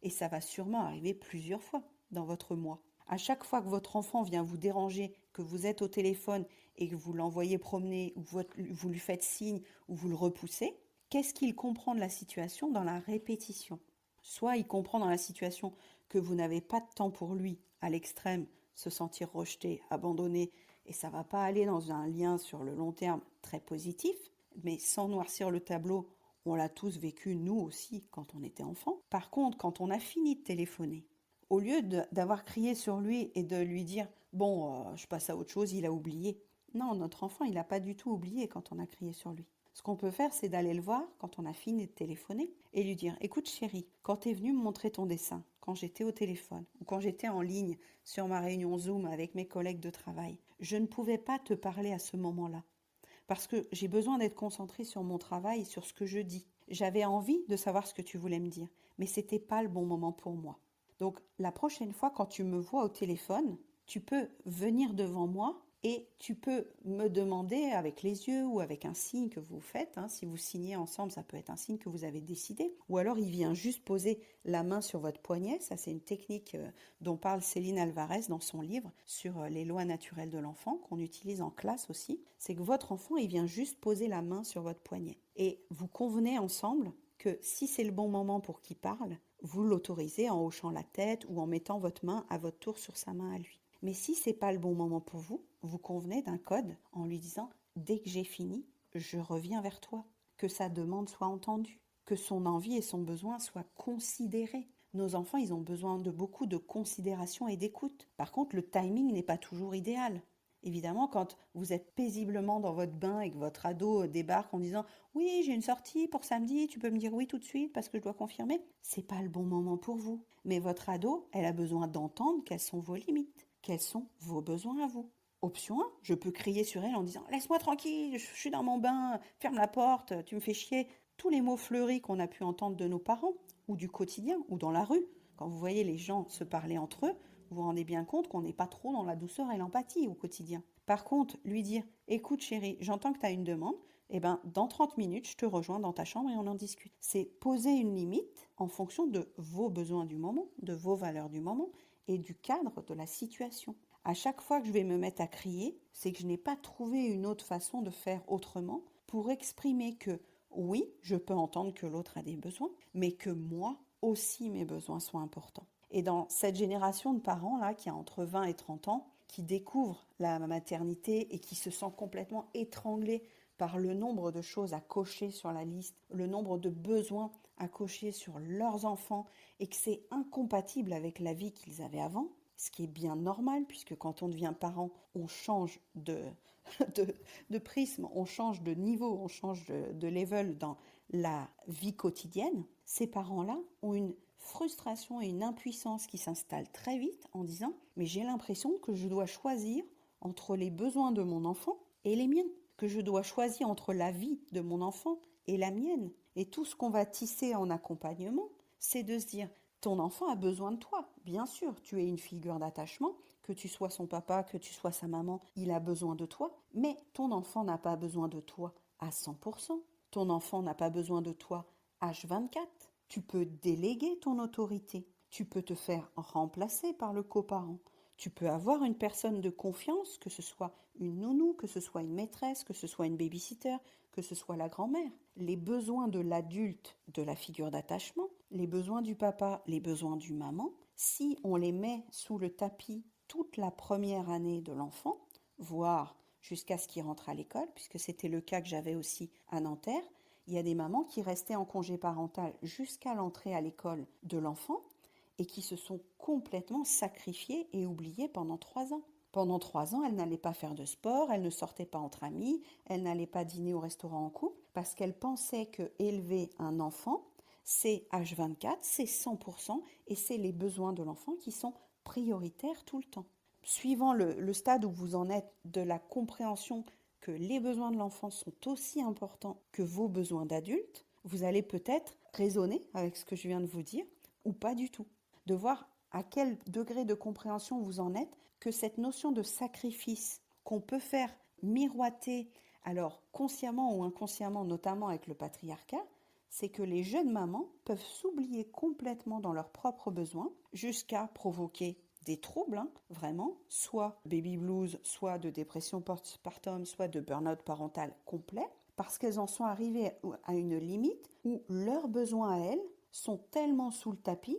Et ça va sûrement arriver plusieurs fois dans votre mois. À chaque fois que votre enfant vient vous déranger, que vous êtes au téléphone et que vous l'envoyez promener, ou vous lui faites signe, ou vous le repoussez, qu'est-ce qu'il comprend de la situation dans la répétition? Soit il comprend dans la situation que vous n'avez pas de temps pour lui, à l'extrême, se sentir rejeté, abandonné, et ça ne va pas aller dans un lien sur le long terme très positif, mais sans noircir le tableau, on l'a tous vécu nous aussi quand on était enfant. Par contre, quand on a fini de téléphoner, au lieu d'avoir crié sur lui et de lui dire « Bon, je passe à autre chose, il a oublié », non, notre enfant, il n'a pas du tout oublié quand on a crié sur lui. Ce qu'on peut faire, c'est d'aller le voir quand on a fini de téléphoner et lui dire « Écoute chérie, quand tu es venu me montrer ton dessin, quand j'étais au téléphone ou quand j'étais en ligne sur ma réunion Zoom avec mes collègues de travail, je ne pouvais pas te parler à ce moment-là parce que j'ai besoin d'être concentrée sur mon travail et sur ce que je dis. J'avais envie de savoir ce que tu voulais me dire, mais ce n'était pas le bon moment pour moi. Donc la prochaine fois, quand tu me vois au téléphone, tu peux venir devant moi Et tu peux me demander avec les yeux ou avec un signe que vous faites, hein, si vous signez ensemble, ça peut être un signe que vous avez décidé, ou alors il vient juste poser la main sur votre poignet, ça c'est une technique dont parle Céline Alvarez dans son livre sur les lois naturelles de l'enfant, qu'on utilise en classe aussi, c'est que votre enfant, il vient juste poser la main sur votre poignet. Et vous convenez ensemble que si c'est le bon moment pour qu'il parle, vous l'autorisez en hochant la tête ou en mettant votre main à votre tour sur sa main à lui. Mais si c'est pas le bon moment pour vous, vous convenez d'un code en lui disant dès que j'ai fini, je reviens vers toi, que sa demande soit entendue, que son envie et son besoin soient considérés. Nos enfants, ils ont besoin de beaucoup de considération et d'écoute. Par contre, le timing n'est pas toujours idéal. Évidemment, quand vous êtes paisiblement dans votre bain et que votre ado débarque en disant oui, j'ai une sortie pour samedi, tu peux me dire oui tout de suite parce que je dois confirmer, c'est pas le bon moment pour vous. Mais votre ado, elle a besoin d'entendre quelles sont vos limites, quels sont vos besoins à vous. Option 1, je peux crier sur elle en disant laisse-moi tranquille, je suis dans mon bain, ferme la porte, tu me fais chier. Tous les mots fleuris qu'on a pu entendre de nos parents, ou du quotidien, ou dans la rue. Quand vous voyez les gens se parler entre eux, vous vous rendez bien compte qu'on n'est pas trop dans la douceur et l'empathie au quotidien. Par contre, lui dire écoute chérie, j'entends que tu as une demande, eh ben, dans 30 minutes, je te rejoins dans ta chambre et on en discute. C'est poser une limite en fonction de vos besoins du moment, de vos valeurs du moment et du cadre de la situation. À chaque fois que je vais me mettre à crier, c'est que je n'ai pas trouvé une autre façon de faire autrement pour exprimer que oui, je peux entendre que l'autre a des besoins, mais que moi aussi mes besoins sont importants. Et dans cette génération de parents là qui a entre 20 et 30 ans, qui découvrent la maternité et qui se sent complètement étranglés par le nombre de choses à cocher sur la liste, le nombre de besoins à cocher sur leurs enfants et que c'est incompatible avec la vie qu'ils avaient avant, ce qui est bien normal puisque quand on devient parent, on change de prisme, on change de niveau, on change de level dans la vie quotidienne. Ces parents-là ont une frustration et une impuissance qui s'installent très vite en disant mais j'ai l'impression que je dois choisir entre les besoins de mon enfant et les miens, que je dois choisir entre la vie de mon enfant et la mienne. Et tout ce qu'on va tisser en accompagnement, c'est de se dire ton enfant a besoin de toi. Bien sûr, tu es une figure d'attachement, que tu sois son papa, que tu sois sa maman, il a besoin de toi, mais ton enfant n'a pas besoin de toi à 100%. Ton enfant n'a pas besoin de toi H24. Tu peux déléguer ton autorité. Tu peux te faire remplacer par le coparent. Tu peux avoir une personne de confiance, que ce soit une nounou, que ce soit une maîtresse, que ce soit une babysitter, que ce soit la grand-mère. Les besoins de l'adulte, de la figure d'attachement, les besoins du papa, les besoins du maman, si on les met sous le tapis toute la première année de l'enfant, voire jusqu'à ce qu'il rentre à l'école, puisque c'était le cas que j'avais aussi à Nanterre, il y a des mamans qui restaient en congé parental jusqu'à l'entrée à l'école de l'enfant et qui se sont complètement sacrifiées et oubliées pendant 3 ans. Pendant 3 ans, elle n'allait pas faire de sport, elle ne sortait pas entre amis, elle n'allait pas dîner au restaurant en couple, parce qu'elle pensait que élever un enfant, c'est H24, c'est 100%, et c'est les besoins de l'enfant qui sont prioritaires tout le temps. Suivant le stade où vous en êtes de la compréhension que les besoins de l'enfant sont aussi importants que vos besoins d'adulte, vous allez peut-être raisonner avec ce que je viens de vous dire, ou pas du tout. De voir à quel degré de compréhension vous en êtes, que cette notion de sacrifice qu'on peut faire miroiter, alors consciemment ou inconsciemment, notamment avec le patriarcat, c'est que les jeunes mamans peuvent s'oublier complètement dans leurs propres besoins jusqu'à provoquer des troubles, hein, vraiment, soit baby blues, soit de dépression postpartum, soit de burn-out parental complet, parce qu'elles en sont arrivées à une limite où leurs besoins à elles sont tellement sous le tapis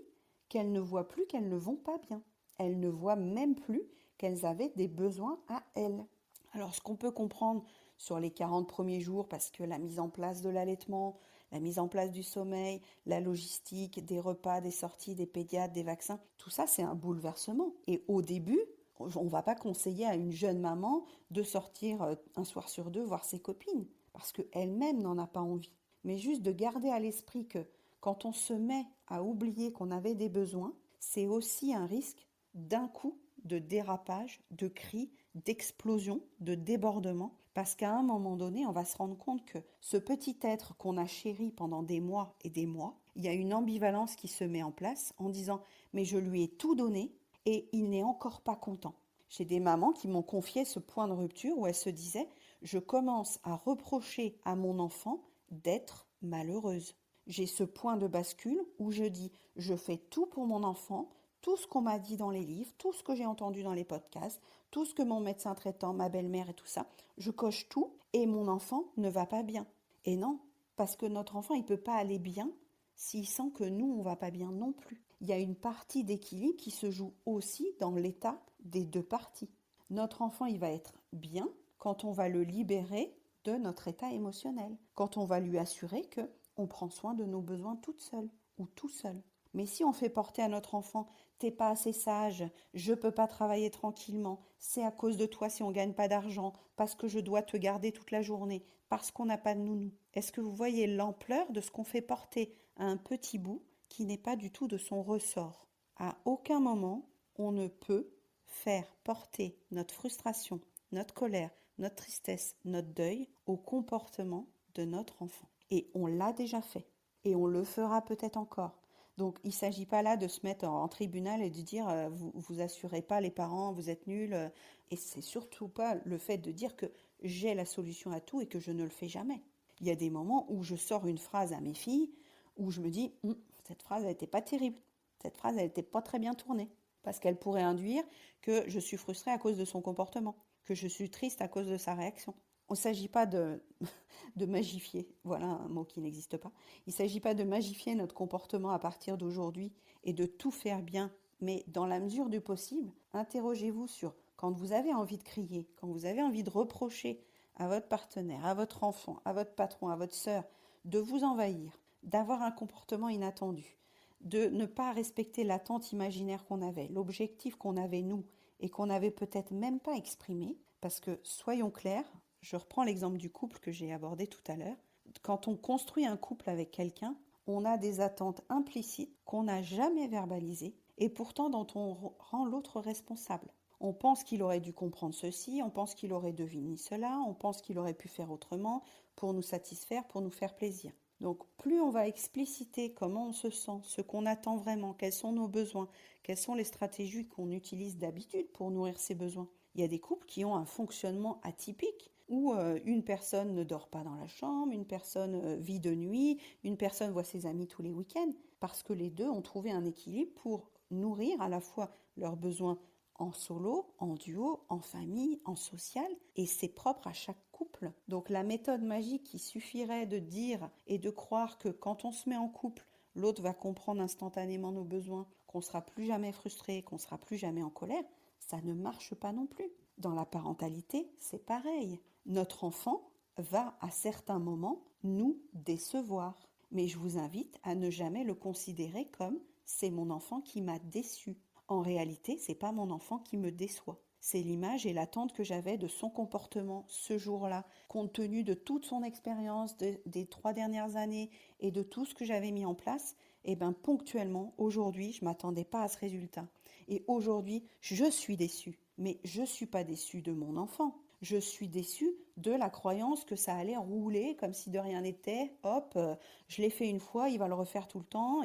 qu'elles ne voient plus qu'elles ne vont pas bien. Elles ne voient même plus qu'elles avaient des besoins à elles. Alors ce qu'on peut comprendre sur les 40 premiers jours, parce que la mise en place de l'allaitement, la mise en place du sommeil, la logistique, des repas, des sorties, des pédiatres, des vaccins, tout ça c'est un bouleversement. Et au début, on ne va pas conseiller à une jeune maman de sortir un soir sur deux voir ses copines, parce qu'elle-même n'en a pas envie. Mais juste de garder à l'esprit que quand on se met à oublier qu'on avait des besoins, c'est aussi un risque d'un coup de dérapage, de cris, d'explosion, de débordement, parce qu'à un moment donné, on va se rendre compte que ce petit être qu'on a chéri pendant des mois et des mois, il y a une ambivalence qui se met en place en disant « mais je lui ai tout donné et il n'est encore pas content. J'ai des mamans qui m'ont confié ce point de rupture où elles se disaient, je commence à reprocher à mon enfant d'être malheureuse. J'ai ce point de bascule où je dis, je fais tout pour mon enfant, tout ce qu'on m'a dit dans les livres, tout ce que j'ai entendu dans les podcasts, tout ce que mon médecin traitant, ma belle-mère et tout ça, je coche tout et mon enfant ne va pas bien. Et non, parce que notre enfant, il ne peut pas aller bien s'il sent que nous, on ne va pas bien non plus. Il y a une partie d'équilibre qui se joue aussi dans l'état des deux parties. Notre enfant, il va être bien quand on va le libérer de notre état émotionnel, quand on va lui assurer que on prend soin de nos besoins toute seule ou tout seul. Mais si on fait porter à notre enfant, t'es pas assez sage, je peux pas travailler tranquillement, c'est à cause de toi si on gagne pas d'argent, parce que je dois te garder toute la journée, parce qu'on n'a pas de nounou. Est-ce que vous voyez l'ampleur de ce qu'on fait porter à un petit bout qui n'est pas du tout de son ressort? À aucun moment, on ne peut faire porter notre frustration, notre colère, notre tristesse, notre deuil au comportement de notre enfant. Et on l'a déjà fait. Et on le fera peut-être encore. Donc il ne s'agit pas là de se mettre en tribunal et de dire vous assurez pas les parents, vous êtes nuls. Et c'est surtout pas le fait de dire que j'ai la solution à tout et que je ne le fais jamais. Il y a des moments où je sors une phrase à mes filles où je me dis cette phrase elle n'était pas terrible, cette phrase elle n'était pas très bien tournée parce qu'elle pourrait induire que je suis frustrée à cause de son comportement, que je suis triste à cause de sa réaction. Il ne s'agit pas de magifier, voilà un mot qui n'existe pas. Il ne s'agit pas de magifier notre comportement à partir d'aujourd'hui et de tout faire bien, mais dans la mesure du possible, interrogez-vous sur quand vous avez envie de crier, quand vous avez envie de reprocher à votre partenaire, à votre enfant, à votre patron, à votre sœur, de vous envahir, d'avoir un comportement inattendu, de ne pas respecter l'attente imaginaire qu'on avait, l'objectif qu'on avait nous et qu'on n'avait peut-être même pas exprimé, parce que soyons clairs, je reprends l'exemple du couple que j'ai abordé tout à l'heure. Quand on construit un couple avec quelqu'un, on a des attentes implicites qu'on n'a jamais verbalisées et pourtant dont on rend l'autre responsable. On pense qu'il aurait dû comprendre ceci, on pense qu'il aurait deviné cela, on pense qu'il aurait pu faire autrement pour nous satisfaire, pour nous faire plaisir. Donc plus on va expliciter comment on se sent, ce qu'on attend vraiment, quels sont nos besoins, quelles sont les stratégies qu'on utilise d'habitude pour nourrir ces besoins. Il y a des couples qui ont un fonctionnement atypique où une personne ne dort pas dans la chambre, une personne vit de nuit, une personne voit ses amis tous les week-ends, parce que les deux ont trouvé un équilibre pour nourrir à la fois leurs besoins en solo, en duo, en famille, en social, et c'est propre à chaque couple. Donc la méthode magique qui suffirait de dire et de croire que quand on se met en couple, l'autre va comprendre instantanément nos besoins, qu'on sera plus jamais frustré, qu'on sera plus jamais en colère, ça ne marche pas non plus. Dans la parentalité, c'est pareil. Notre enfant va à certains moments nous décevoir. Mais je vous invite à ne jamais le considérer comme c'est mon enfant qui m'a déçu. En réalité, c'est pas mon enfant qui me déçoit. C'est l'image et l'attente que j'avais de son comportement ce jour-là, compte tenu de toute son expérience des 3 dernières années et de tout ce que j'avais mis en place. Et bien ponctuellement, aujourd'hui, je ne m'attendais pas à ce résultat. Et aujourd'hui, je suis déçue. Mais je ne suis pas déçue de mon enfant. Je suis déçue de la croyance que ça allait rouler comme si de rien n'était. Hop, je l'ai fait une fois, il va le refaire tout le temps.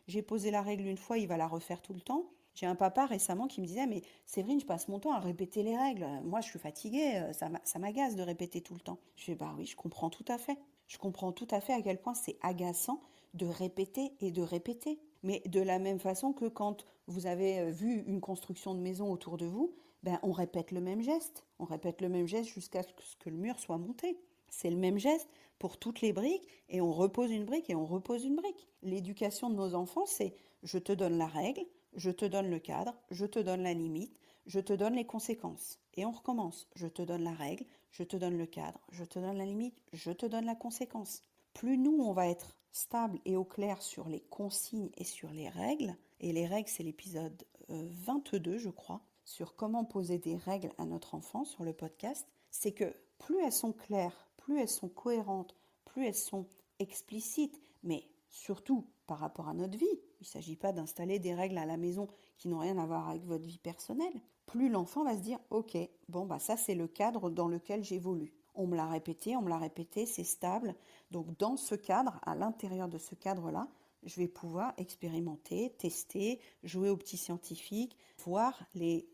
J'ai posé la règle une fois, il va la refaire tout le temps. J'ai un papa récemment qui me disait, mais Séverine, je passe mon temps à répéter les règles. Moi, je suis fatiguée, ça m'agace de répéter tout le temps. Je fais, bah oui, je comprends tout à fait. Je comprends tout à fait à quel point c'est agaçant de répéter et de répéter. Mais de la même façon que quand vous avez vu une construction de maison autour de vous, ben on répète le même geste. On répète le même geste jusqu'à ce que le mur soit monté. C'est le même geste pour toutes les briques et on repose une brique et on repose une brique. L'éducation de nos enfants, c'est je te donne la règle, je te donne le cadre, je te donne la limite, je te donne les conséquences. Et on recommence. Je te donne la règle, je te donne le cadre, je te donne la limite, je te donne la conséquence. Plus nous, on va être stable et au clair sur les consignes et sur les règles, et les règles, c'est l'épisode 22, je crois, sur comment poser des règles à notre enfant sur le podcast, c'est que plus elles sont claires, plus elles sont cohérentes, plus elles sont explicites, mais surtout par rapport à notre vie. Il ne s'agit pas d'installer des règles à la maison qui n'ont rien à voir avec votre vie personnelle. Plus l'enfant va se dire, ok, bon bah ça c'est le cadre dans lequel j'évolue. On me l'a répété, c'est stable. Donc dans ce cadre, à l'intérieur de ce cadre-là, je vais pouvoir expérimenter, tester, jouer au petit scientifique, voir les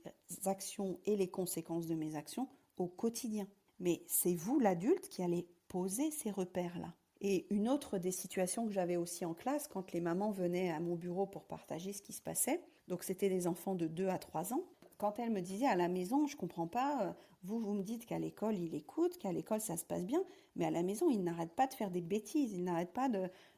actions et les conséquences de mes actions au quotidien. Mais c'est vous, l'adulte, qui allez poser ces repères-là. Et une autre des situations que j'avais aussi en classe, quand les mamans venaient à mon bureau pour partager ce qui se passait, donc c'était des enfants de 2 à 3 ans, quand elles me disaient à la maison, je ne comprends pas, vous me dites qu'à l'école il écoute, qu'à l'école ça se passe bien, mais à la maison il n'arrête pas de faire des bêtises, il n'arrête pas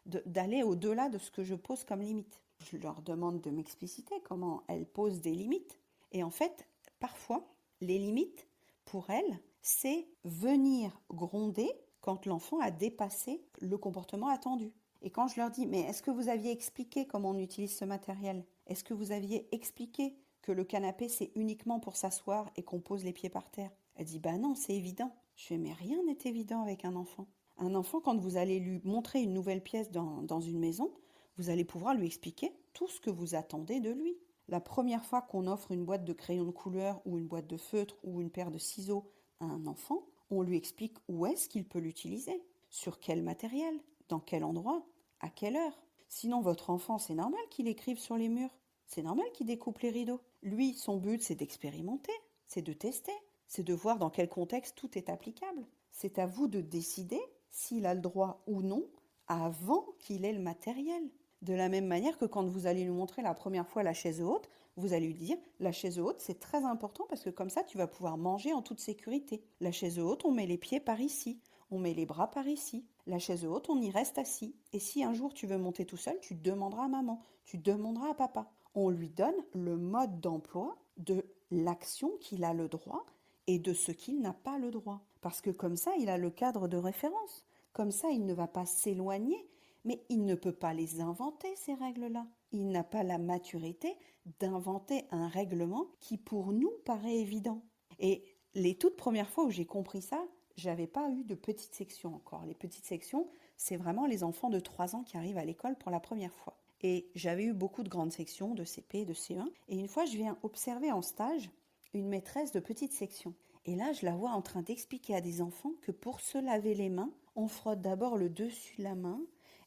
d'aller au-delà de ce que je pose comme limite. Je leur demande de m'expliciter comment elles posent des limites. Et en fait, parfois, les limites, pour elles, c'est venir gronder quand l'enfant a dépassé le comportement attendu. Et quand je leur dis, mais est-ce que vous aviez expliqué comment on utilise ce matériel? Est-ce que vous aviez expliqué que le canapé c'est uniquement pour s'asseoir et qu'on pose les pieds par terre? Elle dit, bah non, c'est évident. Je fais, mais rien n'est évident avec un enfant. Un enfant, quand vous allez lui montrer une nouvelle pièce dans une maison, vous allez pouvoir lui expliquer tout ce que vous attendez de lui. La première fois qu'on offre une boîte de crayons de couleur ou une boîte de feutre ou une paire de ciseaux à un enfant, on lui explique où est-ce qu'il peut l'utiliser, sur quel matériel, dans quel endroit, à quelle heure. Sinon, votre enfant, c'est normal qu'il écrive sur les murs, c'est normal qu'il découpe les rideaux. Lui, son but, c'est d'expérimenter, c'est de tester, c'est de voir dans quel contexte tout est applicable. C'est à vous de décider s'il a le droit ou non avant qu'il ait le matériel. De la même manière que quand vous allez lui montrer la première fois la chaise haute, vous allez lui dire la chaise haute c'est très important parce que comme ça tu vas pouvoir manger en toute sécurité. La chaise haute on met les pieds par ici, on met les bras par ici. La chaise haute on y reste assis. Et si un jour tu veux monter tout seul, tu demanderas à maman, tu demanderas à papa. On lui donne le mode d'emploi de l'action qu'il a le droit et de ce qu'il n'a pas le droit. Parce que comme ça il a le cadre de référence. Comme ça il ne va pas s'éloigner. Mais il ne peut pas les inventer, ces règles-là. Il n'a pas la maturité d'inventer un règlement qui, pour nous, paraît évident. Et les toutes premières fois où j'ai compris ça, j'avais pas eu de petites sections encore. Les petites sections, c'est vraiment les enfants de 3 ans qui arrivent à l'école pour la première fois. Et j'avais eu beaucoup de grandes sections, de CP, de C1. Et une fois, je viens observer en stage une maîtresse de petite section. Et là, je la vois en train d'expliquer à des enfants que pour se laver les mains, on frotte d'abord le dessus de la main,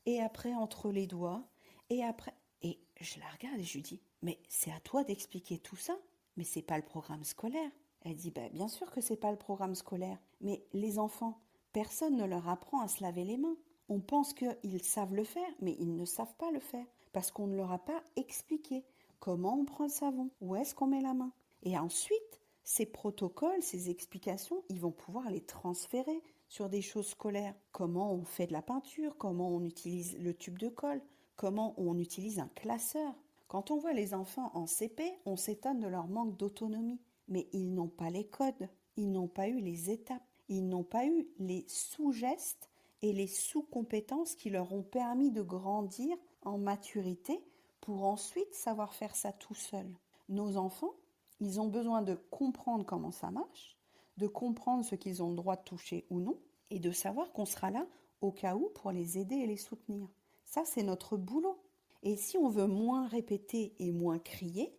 et après entre les doigts, et après... Et je la regarde et je lui dis, mais c'est à toi d'expliquer tout ça, mais c'est pas le programme scolaire. Elle dit, bah, bien sûr que c'est pas le programme scolaire, mais les enfants, personne ne leur apprend à se laver les mains. On pense qu'ils savent le faire, mais ils ne savent pas le faire, parce qu'on ne leur a pas expliqué comment on prend le savon, où est-ce qu'on met la main. Et ensuite, ces protocoles, ces explications, ils vont pouvoir les transférer sur des choses scolaires. Comment on fait de la peinture, comment on utilise le tube de colle, comment on utilise un classeur. Quand on voit les enfants en CP, on s'étonne de leur manque d'autonomie. Mais ils n'ont pas les codes, ils n'ont pas eu les étapes, ils n'ont pas eu les sous-gestes et les sous-compétences qui leur ont permis de grandir en maturité pour ensuite savoir faire ça tout seuls. Nos enfants, ils ont besoin de comprendre comment ça marche, de comprendre ce qu'ils ont le droit de toucher ou non, et de savoir qu'on sera là au cas où pour les aider et les soutenir. Ça, c'est notre boulot. Et si on veut moins répéter et moins crier,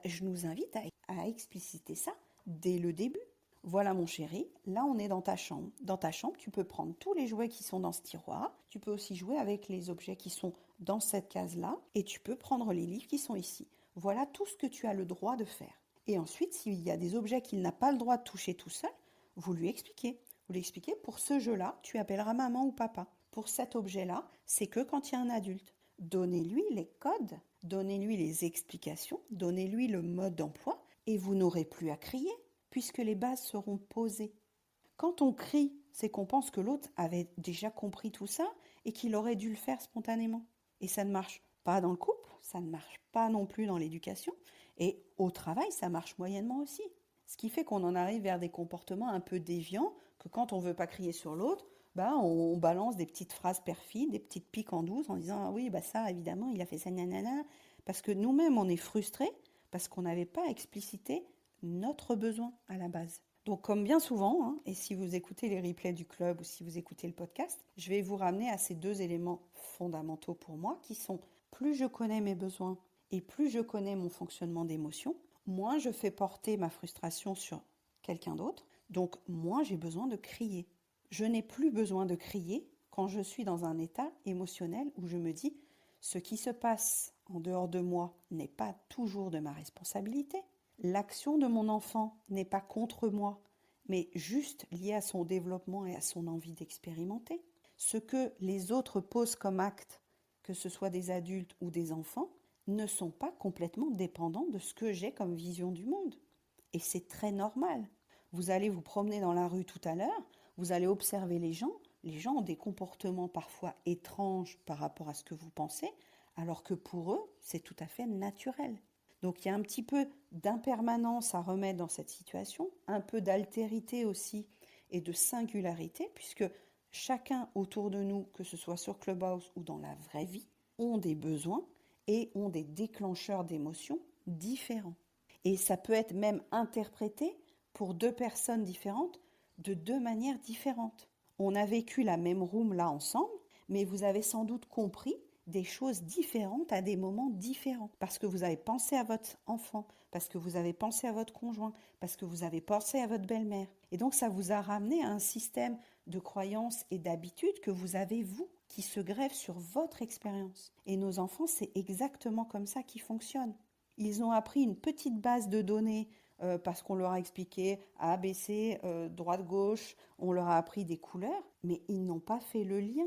je nous invite à expliciter ça dès le début. Voilà mon chéri, là on est dans ta chambre. Dans ta chambre, tu peux prendre tous les jouets qui sont dans ce tiroir, tu peux aussi jouer avec les objets qui sont dans cette case-là, et tu peux prendre les livres qui sont ici. Voilà tout ce que tu as le droit de faire. Et ensuite, s'il y a des objets qu'il n'a pas le droit de toucher tout seul, vous lui expliquez. Vous lui expliquez, pour ce jeu-là, tu appelleras maman ou papa. Pour cet objet-là, c'est que quand il y a un adulte. Donnez-lui les codes, donnez-lui les explications, donnez-lui le mode d'emploi, et vous n'aurez plus à crier, puisque les bases seront posées. Quand on crie, c'est qu'on pense que l'autre avait déjà compris tout ça et qu'il aurait dû le faire spontanément. Et ça ne marche pas dans le couple, ça ne marche pas non plus dans l'éducation, et au travail, ça marche moyennement aussi. Ce qui fait qu'on en arrive vers des comportements un peu déviants, que quand on ne veut pas crier sur l'autre, on balance des petites phrases perfides, des petites piques en douce en disant ah oui, ça évidemment, il a fait ça, nanana, parce que nous-mêmes on est frustrés parce qu'on n'avait pas explicité notre besoin à la base. Donc comme bien souvent, hein, et si vous écoutez les replays du club ou si vous écoutez le podcast, je vais vous ramener à ces deux éléments fondamentaux pour moi qui sont plus je connais mes besoins et plus je connais mon fonctionnement d'émotion, moins je fais porter ma frustration sur quelqu'un d'autre, donc moins j'ai besoin de crier. Je n'ai plus besoin de crier quand je suis dans un état émotionnel où je me dis Ce qui se passe en dehors de moi n'est pas toujours de ma responsabilité. L'action de mon enfant n'est pas contre moi, mais juste liée à son développement et à son envie d'expérimenter. Ce que les autres posent comme acte, que ce soit des adultes ou des enfants, ne sont pas complètement dépendants de ce que j'ai comme vision du monde. Et c'est très normal. Vous allez vous promener dans la rue tout à l'heure, vous allez observer les gens ont des comportements parfois étranges par rapport à ce que vous pensez, alors que pour eux, c'est tout à fait naturel. Donc il y a un petit peu d'impermanence à remettre dans cette situation, un peu d'altérité aussi et de singularité, puisque chacun autour de nous, que ce soit sur Clubhouse ou dans la vraie vie, ont des besoins et ont des déclencheurs d'émotions différents. Et ça peut être même interprété pour deux personnes différentes de deux manières différentes. On a vécu la même room là ensemble, mais vous avez sans doute compris des choses différentes à des moments différents. Parce que vous avez pensé à votre enfant, parce que vous avez pensé à votre conjoint, parce que vous avez pensé à votre belle-mère. Et donc ça vous a ramené à un système de croyances et d'habitudes que vous avez, vous, qui se grève sur votre expérience. Et nos enfants, c'est exactement comme ça qu'ils fonctionnent. Ils ont appris une petite base de données parce qu'on leur a expliqué A, B, C, droite, gauche, on leur a appris des couleurs, mais ils n'ont pas fait le lien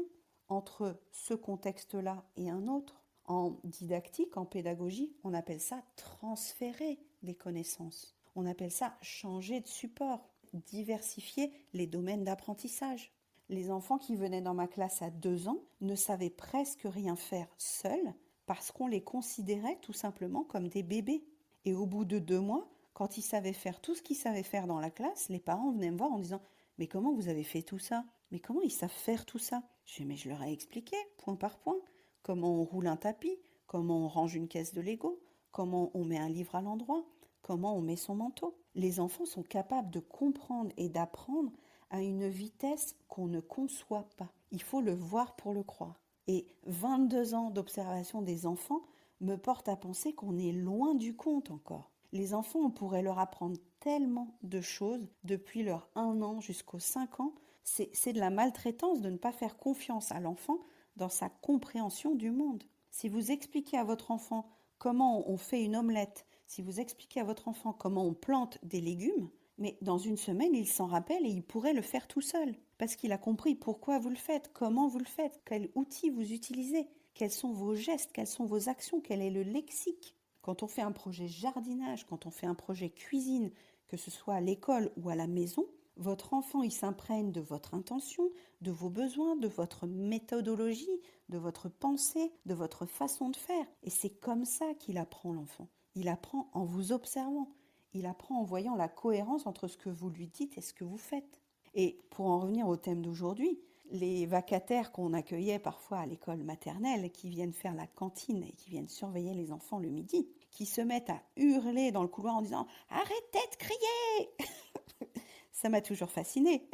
entre ce contexte-là et un autre. En didactique, en pédagogie, on appelle ça transférer des connaissances. On appelle ça changer de support, diversifier les domaines d'apprentissage. Les enfants qui venaient dans ma classe à 2 ans ne savaient presque rien faire seuls parce qu'on les considérait tout simplement comme des bébés. Et au bout de 2 mois, quand ils savaient faire tout ce qu'ils savaient faire dans la classe, les parents venaient me voir en disant « Mais comment vous avez fait tout ça ? Mais comment ils savent faire tout ça ?» Je dis « Mais je leur ai expliqué, point par point, comment on roule un tapis, comment on range une caisse de Lego, comment on met un livre à l'endroit, comment on met son manteau. » Les enfants sont capables de comprendre et d'apprendre à une vitesse qu'on ne conçoit pas. Il faut le voir pour le croire. Et 22 ans d'observation des enfants me portent à penser qu'on est loin du compte encore. Les enfants, on pourrait leur apprendre tellement de choses depuis leur 1 an jusqu'aux 5 ans. C'est de la maltraitance de ne pas faire confiance à l'enfant dans sa compréhension du monde. Si vous expliquez à votre enfant comment on fait une omelette, si vous expliquez à votre enfant comment on plante des légumes, mais dans une semaine, il s'en rappelle et il pourrait le faire tout seul. Parce qu'il a compris pourquoi vous le faites, comment vous le faites, quels outils vous utilisez, quels sont vos gestes, quelles sont vos actions, quel est le lexique. Quand on fait un projet jardinage, quand on fait un projet cuisine, que ce soit à l'école ou à la maison, votre enfant, il s'imprègne de votre intention, de vos besoins, de votre méthodologie, de votre pensée, de votre façon de faire. Et c'est comme ça qu'il apprend l'enfant. Il apprend en vous observant. Il apprend en voyant la cohérence entre ce que vous lui dites et ce que vous faites. Et pour en revenir au thème d'aujourd'hui, les vacataires qu'on accueillait parfois à l'école maternelle, qui viennent faire la cantine et qui viennent surveiller les enfants le midi, qui se mettent à hurler dans le couloir en disant « Arrêtez de crier !» Ça m'a toujours fascinée,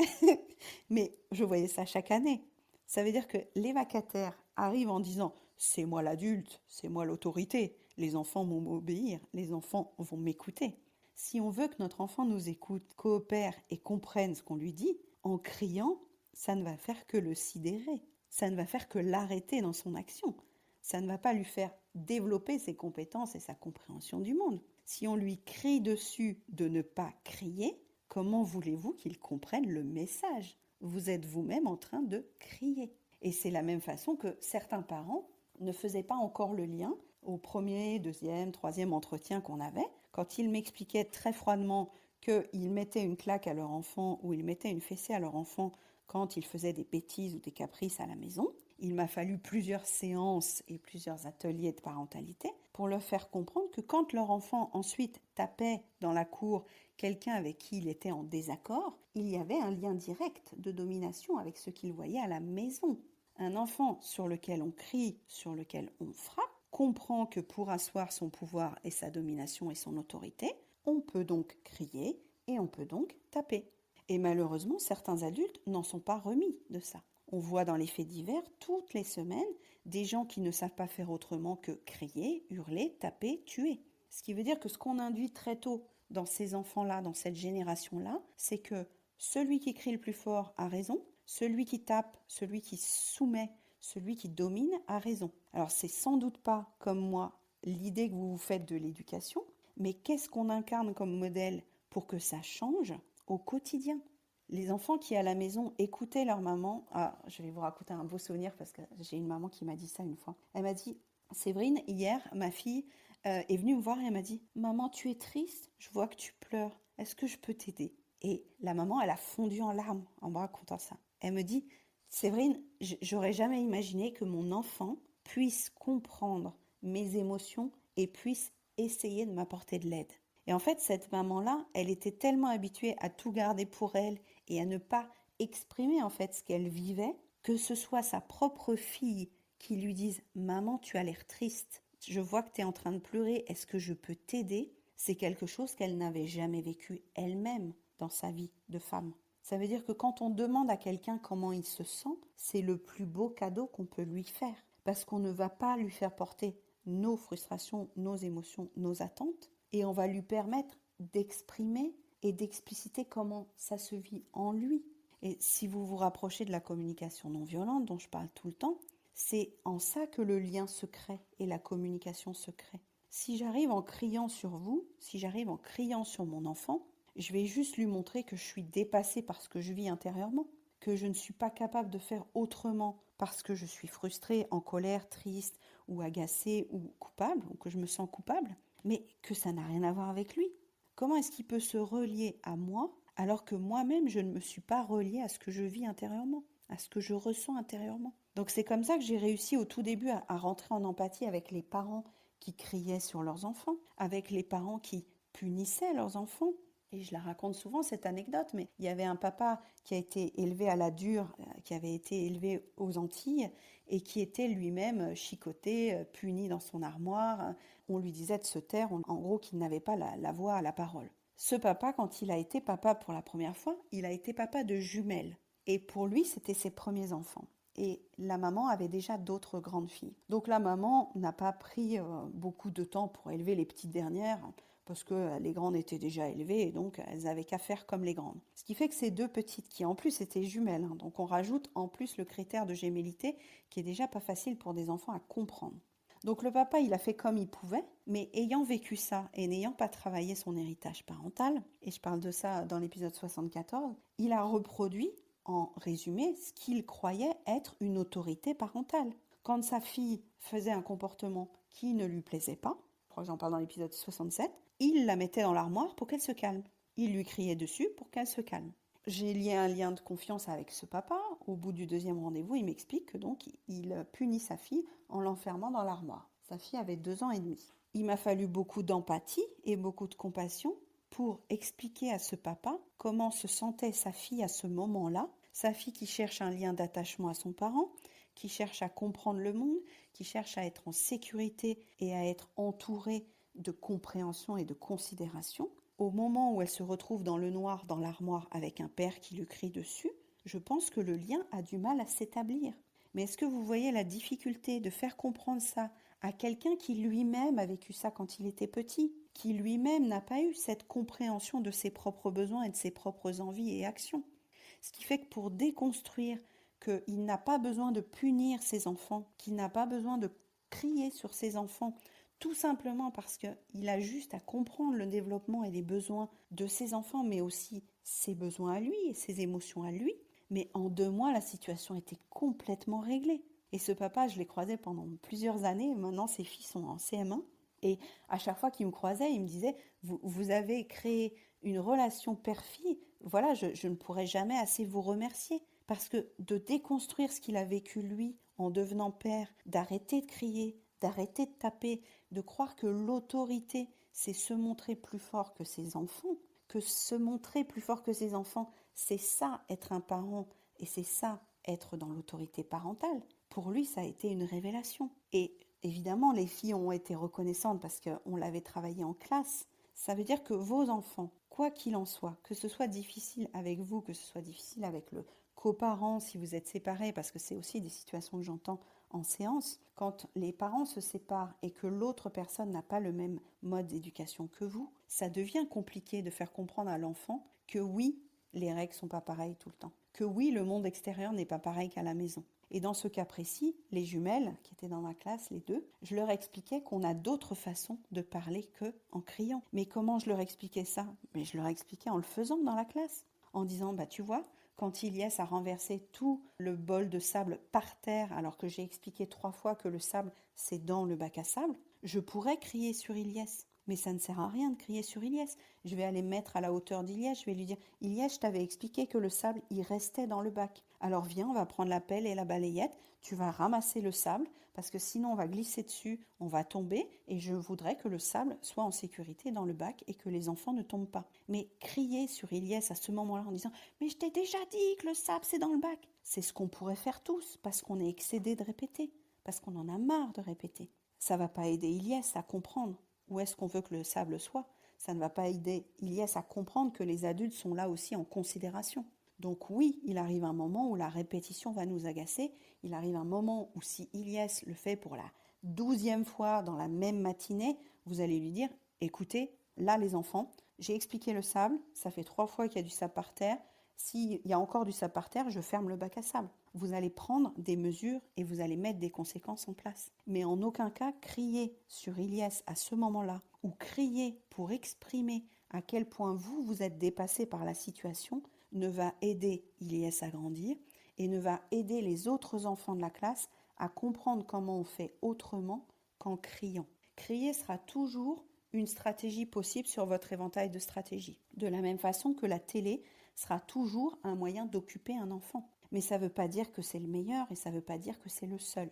mais je voyais ça chaque année. Ça veut dire que les vacataires arrivent en disant « C'est moi l'adulte, c'est moi l'autorité, les enfants vont m'obéir, les enfants vont m'écouter ». Si on veut que notre enfant nous écoute, coopère et comprenne ce qu'on lui dit, en criant, ça ne va faire que le sidérer, ça ne va faire que l'arrêter dans son action, ça ne va pas lui faire développer ses compétences et sa compréhension du monde. Si on lui crie dessus de ne pas crier, comment voulez-vous qu'il comprenne le message? Vous êtes vous-même en train de crier. Et c'est la même façon que certains parents ne faisaient pas encore le lien au premier, deuxième, troisième entretien qu'on avait, quand ils m'expliquaient très froidement qu'ils mettaient une claque à leur enfant ou ils mettaient une fessée à leur enfant quand ils faisaient des bêtises ou des caprices à la maison. Il m'a fallu plusieurs séances et plusieurs ateliers de parentalité pour leur faire comprendre que quand leur enfant ensuite tapait dans la cour quelqu'un avec qui il était en désaccord, il y avait un lien direct de domination avec ce qu'il voyait à la maison. Un enfant sur lequel on crie, sur lequel on frappe, comprend que pour asseoir son pouvoir et sa domination et son autorité, on peut donc crier et on peut donc taper. Et malheureusement, certains adultes n'en sont pas remis de ça. On voit dans les faits divers, toutes les semaines, des gens qui ne savent pas faire autrement que crier, hurler, taper, tuer. Ce qui veut dire que ce qu'on induit très tôt dans ces enfants-là, dans cette génération-là, c'est que celui qui crie le plus fort a raison, celui qui tape, celui qui soumet, celui qui domine a raison. Alors c'est sans doute pas, comme moi, l'idée que vous vous faites de l'éducation, mais qu'est-ce qu'on incarne comme modèle pour que ça change au quotidien? Les enfants qui à la maison écoutaient leur maman, je vais vous raconter un beau souvenir parce que j'ai une maman qui m'a dit ça une fois. Elle m'a dit, Séverine, hier, ma fille est venue me voir et elle m'a dit, maman, tu es triste? Je vois que tu pleures. Est-ce que je peux t'aider? Et la maman, elle a fondu en larmes en me racontant ça. Elle me dit, Séverine, j'aurais jamais imaginé que mon enfant puisse comprendre mes émotions et puisse essayer de m'apporter de l'aide. Et en fait, cette maman-là, elle était tellement habituée à tout garder pour elle et à ne pas exprimer en fait ce qu'elle vivait, que ce soit sa propre fille qui lui dise Maman, tu as l'air triste, je vois que tu es en train de pleurer, est-ce que je peux t'aider? C'est quelque chose qu'elle n'avait jamais vécu elle-même dans sa vie de femme. Ça veut dire que quand on demande à quelqu'un comment il se sent, c'est le plus beau cadeau qu'on peut lui faire. Parce qu'on ne va pas lui faire porter nos frustrations, nos émotions, nos attentes, et on va lui permettre d'exprimer et d'expliciter comment ça se vit en lui. Et si vous vous rapprochez de la communication non violente dont je parle tout le temps, c'est en ça que le lien se crée et la communication se crée. Si j'arrive en criant sur vous, si j'arrive en criant sur mon enfant, je vais juste lui montrer que je suis dépassée par ce que je vis intérieurement, que je ne suis pas capable de faire autrement parce que je suis frustrée, en colère, triste ou agacée ou coupable, ou que je me sens coupable, mais que ça n'a rien à voir avec lui. Comment est-ce qu'il peut se relier à moi alors que moi-même je ne me suis pas reliée à ce que je vis intérieurement, à ce que je ressens intérieurement? Donc c'est comme ça que j'ai réussi au tout début à rentrer en empathie avec les parents qui criaient sur leurs enfants, avec les parents qui punissaient leurs enfants. Et je la raconte souvent cette anecdote, mais il y avait un papa qui a été élevé à la dure, qui avait été élevé aux Antilles et qui était lui-même chicoté, puni dans son armoire. On lui disait de se taire, en gros qu'il n'avait pas la voix à la parole. Ce papa, quand il a été papa pour la première fois, il a été papa de jumelles. Et pour lui, c'était ses premiers enfants. Et la maman avait déjà d'autres grandes filles. Donc la maman n'a pas pris beaucoup de temps pour élever les petites dernières, parce que les grandes étaient déjà élevées et donc elles avaient qu'à faire comme les grandes. Ce qui fait que ces deux petites, qui en plus étaient jumelles, donc on rajoute en plus le critère de gémellité, qui est déjà pas facile pour des enfants à comprendre. Donc le papa, il a fait comme il pouvait, mais ayant vécu ça et n'ayant pas travaillé son héritage parental, et je parle de ça dans l'épisode 74, il a reproduit, en résumé, ce qu'il croyait être une autorité parentale. Quand sa fille faisait un comportement qui ne lui plaisait pas, par exemple dans l'épisode 67, il la mettait dans l'armoire pour qu'elle se calme. Il lui criait dessus pour qu'elle se calme. J'ai lié un lien de confiance avec ce papa. Au bout du deuxième rendez-vous, il m'explique que donc il punit sa fille en l'enfermant dans l'armoire. Sa fille avait 2 ans et demi. Il m'a fallu beaucoup d'empathie et beaucoup de compassion pour expliquer à ce papa comment se sentait sa fille à ce moment-là. Sa fille qui cherche un lien d'attachement à son parent, qui cherche à comprendre le monde, qui cherche à être en sécurité et à être entourée de compréhension et de considération. Au moment où elle se retrouve dans le noir, dans l'armoire, avec un père qui lui crie dessus, je pense que le lien a du mal à s'établir. Mais est-ce que vous voyez la difficulté de faire comprendre ça à quelqu'un qui lui-même a vécu ça quand il était petit, qui lui-même n'a pas eu cette compréhension de ses propres besoins et de ses propres envies et actions? Ce qui fait que pour déconstruire qu'il n'a pas besoin de punir ses enfants, qu'il n'a pas besoin de crier sur ses enfants, tout simplement parce qu'il a juste à comprendre le développement et les besoins de ses enfants, mais aussi ses besoins à lui et ses émotions à lui. Mais en 2 mois, la situation était complètement réglée. Et ce papa, je l'ai croisé pendant plusieurs années. Maintenant, ses filles sont en CM1. Et à chaque fois qu'il me croisait, il me disait, vous avez créé une relation père-fille. Voilà, je ne pourrai jamais assez vous remercier. Parce que de déconstruire ce qu'il a vécu lui en devenant père, d'arrêter de crier, d'arrêter de taper, de croire que l'autorité, c'est se montrer plus fort que ses enfants, que se montrer plus fort que ses enfants, c'est ça être un parent et c'est ça être dans l'autorité parentale. Pour lui, ça a été une révélation. Et évidemment, les filles ont été reconnaissantes parce qu'on l'avait travaillé en classe. Ça veut dire que vos enfants, quoi qu'il en soit, que ce soit difficile avec vous, que ce soit difficile avec le coparent si vous êtes séparés, parce que c'est aussi des situations que j'entends en séance, quand les parents se séparent et que l'autre personne n'a pas le même mode d'éducation que vous, ça devient compliqué de faire comprendre à l'enfant que oui, les règles sont pas pareilles tout le temps, que oui, le monde extérieur n'est pas pareil qu'à la maison. Et dans ce cas précis, les jumelles qui étaient dans ma classe, les deux, je leur expliquais qu'on a d'autres façons de parler qu'en criant. Mais comment je leur expliquais ça? Mais je leur expliquais en le faisant dans la classe, en disant, tu vois, quand Ilyes a renversé tout le bol de sable par terre, alors que j'ai expliqué 3 fois que le sable, c'est dans le bac à sable, je pourrais crier sur Ilyes. Mais ça ne sert à rien de crier sur Ilyes. Je vais aller me mettre à la hauteur d'Ilyes, je vais lui dire « Ilyes, je t'avais expliqué que le sable, il restait dans le bac. Alors viens, on va prendre la pelle et la balayette, tu vas ramasser le sable, parce que sinon on va glisser dessus, on va tomber, et je voudrais que le sable soit en sécurité dans le bac et que les enfants ne tombent pas. » Mais crier sur Ilyes à ce moment-là en disant « Mais je t'ai déjà dit que le sable, c'est dans le bac !» C'est ce qu'on pourrait faire tous, parce qu'on est excédé de répéter, parce qu'on en a marre de répéter. Ça ne va pas aider Ilyes à comprendre où est-ce qu'on veut que le sable soit. Ça ne va pas aider Ilyes à comprendre que les adultes sont là aussi en considération. Donc oui, il arrive un moment où la répétition va nous agacer. Il arrive un moment où si Ilyes le fait pour la 12e fois dans la même matinée, vous allez lui dire « Écoutez, là les enfants, j'ai expliqué le sable, ça fait 3 fois qu'il y a du sable par terre. S'il y a encore du sable par terre, je ferme le bac à sable. » Vous allez prendre des mesures et vous allez mettre des conséquences en place. Mais en aucun cas, crier sur Ilyes à ce moment-là ou crier pour exprimer à quel point vous êtes dépassé par la situation ne va aider Ilyes à grandir et ne va aider les autres enfants de la classe à comprendre comment on fait autrement qu'en criant. Crier sera toujours une stratégie possible sur votre éventail de stratégies. De la même façon que la télé sera toujours un moyen d'occuper un enfant. Mais ça ne veut pas dire que c'est le meilleur et ça ne veut pas dire que c'est le seul.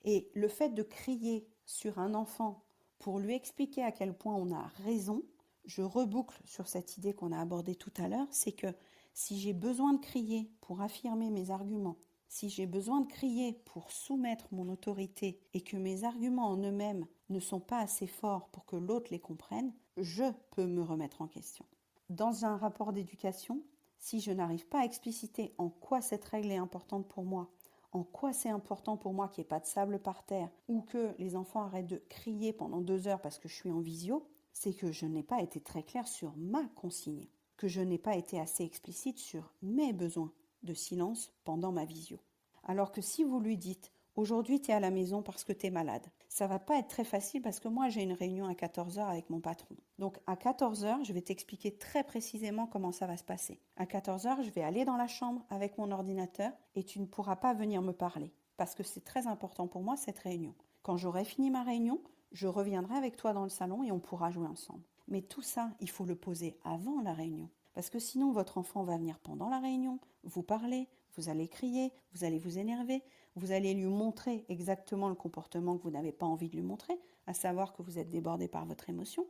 Et le fait de crier sur un enfant pour lui expliquer à quel point on a raison, je reboucle sur cette idée qu'on a abordée tout à l'heure, c'est que si j'ai besoin de crier pour affirmer mes arguments, si j'ai besoin de crier pour soumettre mon autorité et que mes arguments en eux-mêmes ne sont pas assez forts pour que l'autre les comprenne, je peux me remettre en question. Dans un rapport d'éducation, si je n'arrive pas à expliciter en quoi cette règle est importante pour moi, en quoi c'est important pour moi qu'il n'y ait pas de sable par terre ou que les enfants arrêtent de crier pendant 2 heures parce que je suis en visio, c'est que je n'ai pas été très claire sur ma consigne, que je n'ai pas été assez explicite sur mes besoins de silence pendant ma visio. Alors que si vous lui dites « Aujourd'hui, tu es à la maison parce que tu es malade », ça va pas être très facile parce que moi, j'ai une réunion à 14 heures avec mon patron. Donc, à 14 heures, je vais t'expliquer très précisément comment ça va se passer. À 14 heures, je vais aller dans la chambre avec mon ordinateur et tu ne pourras pas venir me parler parce que c'est très important pour moi, cette réunion. Quand j'aurai fini ma réunion, je reviendrai avec toi dans le salon et on pourra jouer ensemble. Mais tout ça, il faut le poser avant la réunion. Parce que sinon, votre enfant va venir pendant la réunion, vous parler, vous allez crier, vous allez vous énerver, vous allez lui montrer exactement le comportement que vous n'avez pas envie de lui montrer, à savoir que vous êtes débordé par votre émotion,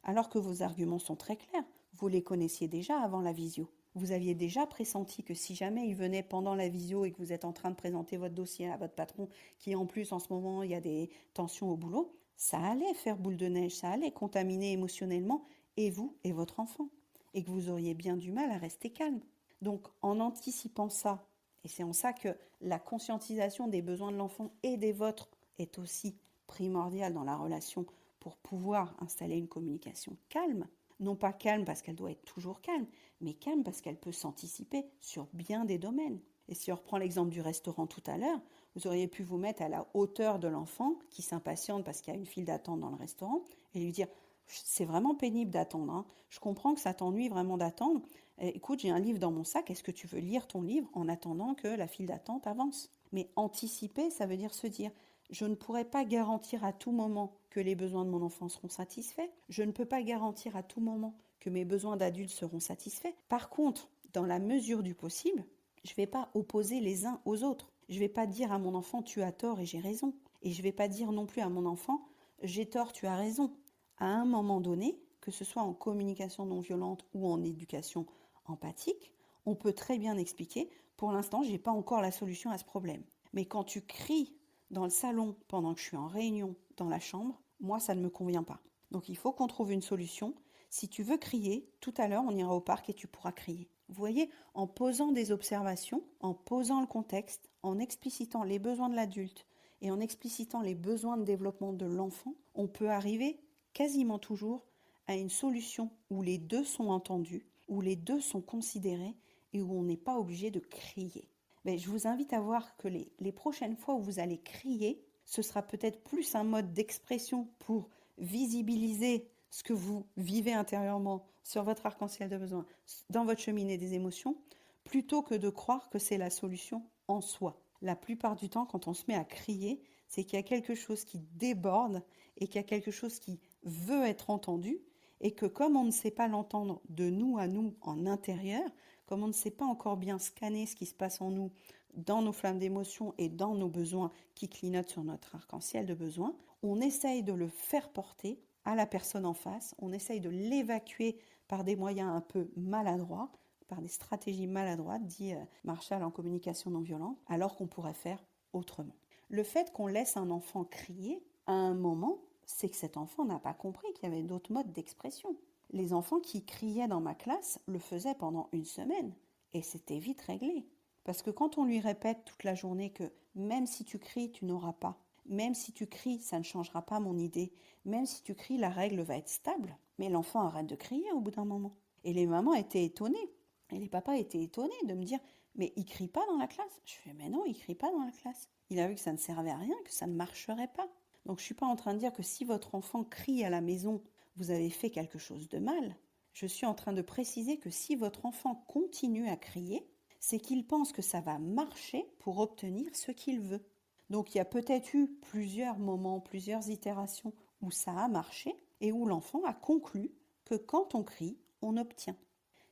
alors que vos arguments sont très clairs. Vous les connaissiez déjà avant la visio. Vous aviez déjà pressenti que si jamais il venait pendant la visio et que vous êtes en train de présenter votre dossier à votre patron, qui en plus en ce moment il y a des tensions au boulot, ça allait faire boule de neige, ça allait contaminer émotionnellement et vous et votre enfant, et que vous auriez bien du mal à rester calme. Donc en anticipant ça, et c'est en ça que la conscientisation des besoins de l'enfant et des vôtres est aussi primordiale dans la relation pour pouvoir installer une communication calme. Non pas calme parce qu'elle doit être toujours calme, mais calme parce qu'elle peut s'anticiper sur bien des domaines. Et si on reprend l'exemple du restaurant tout à l'heure, vous auriez pu vous mettre à la hauteur de l'enfant qui s'impatiente parce qu'il y a une file d'attente dans le restaurant et lui dire « c'est vraiment pénible d'attendre, hein. Je comprends que ça t'ennuie vraiment d'attendre. Écoute, j'ai un livre dans mon sac, est-ce que tu veux lire ton livre en attendant que la file d'attente avance ?» Mais anticiper, ça veut dire se dire « je ne pourrai pas garantir à tout moment que les besoins de mon enfant seront satisfaits. Je ne peux pas garantir à tout moment que mes besoins d'adulte seront satisfaits. Par contre, dans la mesure du possible, je ne vais pas opposer les uns aux autres. Je ne vais pas dire à mon enfant tu as tort et j'ai raison. Et je ne vais pas dire non plus à mon enfant j'ai tort, tu as raison. À un moment donné, que ce soit en communication non violente ou en éducation empathique, on peut très bien expliquer pour l'instant, je n'ai pas encore la solution à ce problème. Mais quand tu cries dans le salon pendant que je suis en réunion dans la chambre, moi ça ne me convient pas. Donc il faut qu'on trouve une solution. Si tu veux crier, tout à l'heure on ira au parc et tu pourras crier. Vous voyez, en posant des observations, en posant le contexte, en explicitant les besoins de l'adulte et en explicitant les besoins de développement de l'enfant, on peut arriver quasiment toujours à une solution où les deux sont entendus, où les deux sont considérés et où on n'est pas obligé de crier. Mais je vous invite à voir que les prochaines fois où vous allez crier, ce sera peut-être plus un mode d'expression pour visibiliser ce que vous vivez intérieurement sur votre arc-en-ciel de besoin, dans votre cheminée des émotions, plutôt que de croire que c'est la solution en soi. La plupart du temps, quand on se met à crier, c'est qu'il y a quelque chose qui déborde et qu'il y a quelque chose qui veut être entendu et que comme on ne sait pas l'entendre de nous à nous en intérieur, comme on ne sait pas encore bien scanner ce qui se passe en nous, dans nos flammes d'émotion et dans nos besoins qui clignotent sur notre arc-en-ciel de besoins, on essaye de le faire porter à la personne en face, on essaye de l'évacuer par des moyens un peu maladroits, par des stratégies maladroites, dit Marshall en communication non violente, alors qu'on pourrait faire autrement. Le fait qu'on laisse un enfant crier, à un moment, c'est que cet enfant n'a pas compris qu'il y avait d'autres modes d'expression. Les enfants qui criaient dans ma classe le faisaient pendant une semaine, et c'était vite réglé. Parce que quand on lui répète toute la journée que même si tu cries, tu n'auras pas, même si tu cries, ça ne changera pas mon idée, même si tu cries, la règle va être stable, mais l'enfant arrête de crier au bout d'un moment. Et les mamans étaient étonnées, et les papas étaient étonnés de me dire mais il crie pas dans la classe. Je fais mais non, il crie pas dans la classe. Il a vu que ça ne servait à rien, que ça ne marcherait pas. Donc je suis pas en train de dire que si votre enfant crie à la maison, vous avez fait quelque chose de mal. Je suis en train de préciser que si votre enfant continue à crier, c'est qu'il pense que ça va marcher pour obtenir ce qu'il veut. Donc il y a peut-être eu plusieurs moments, plusieurs itérations où ça a marché et où l'enfant a conclu que quand on crie, on obtient.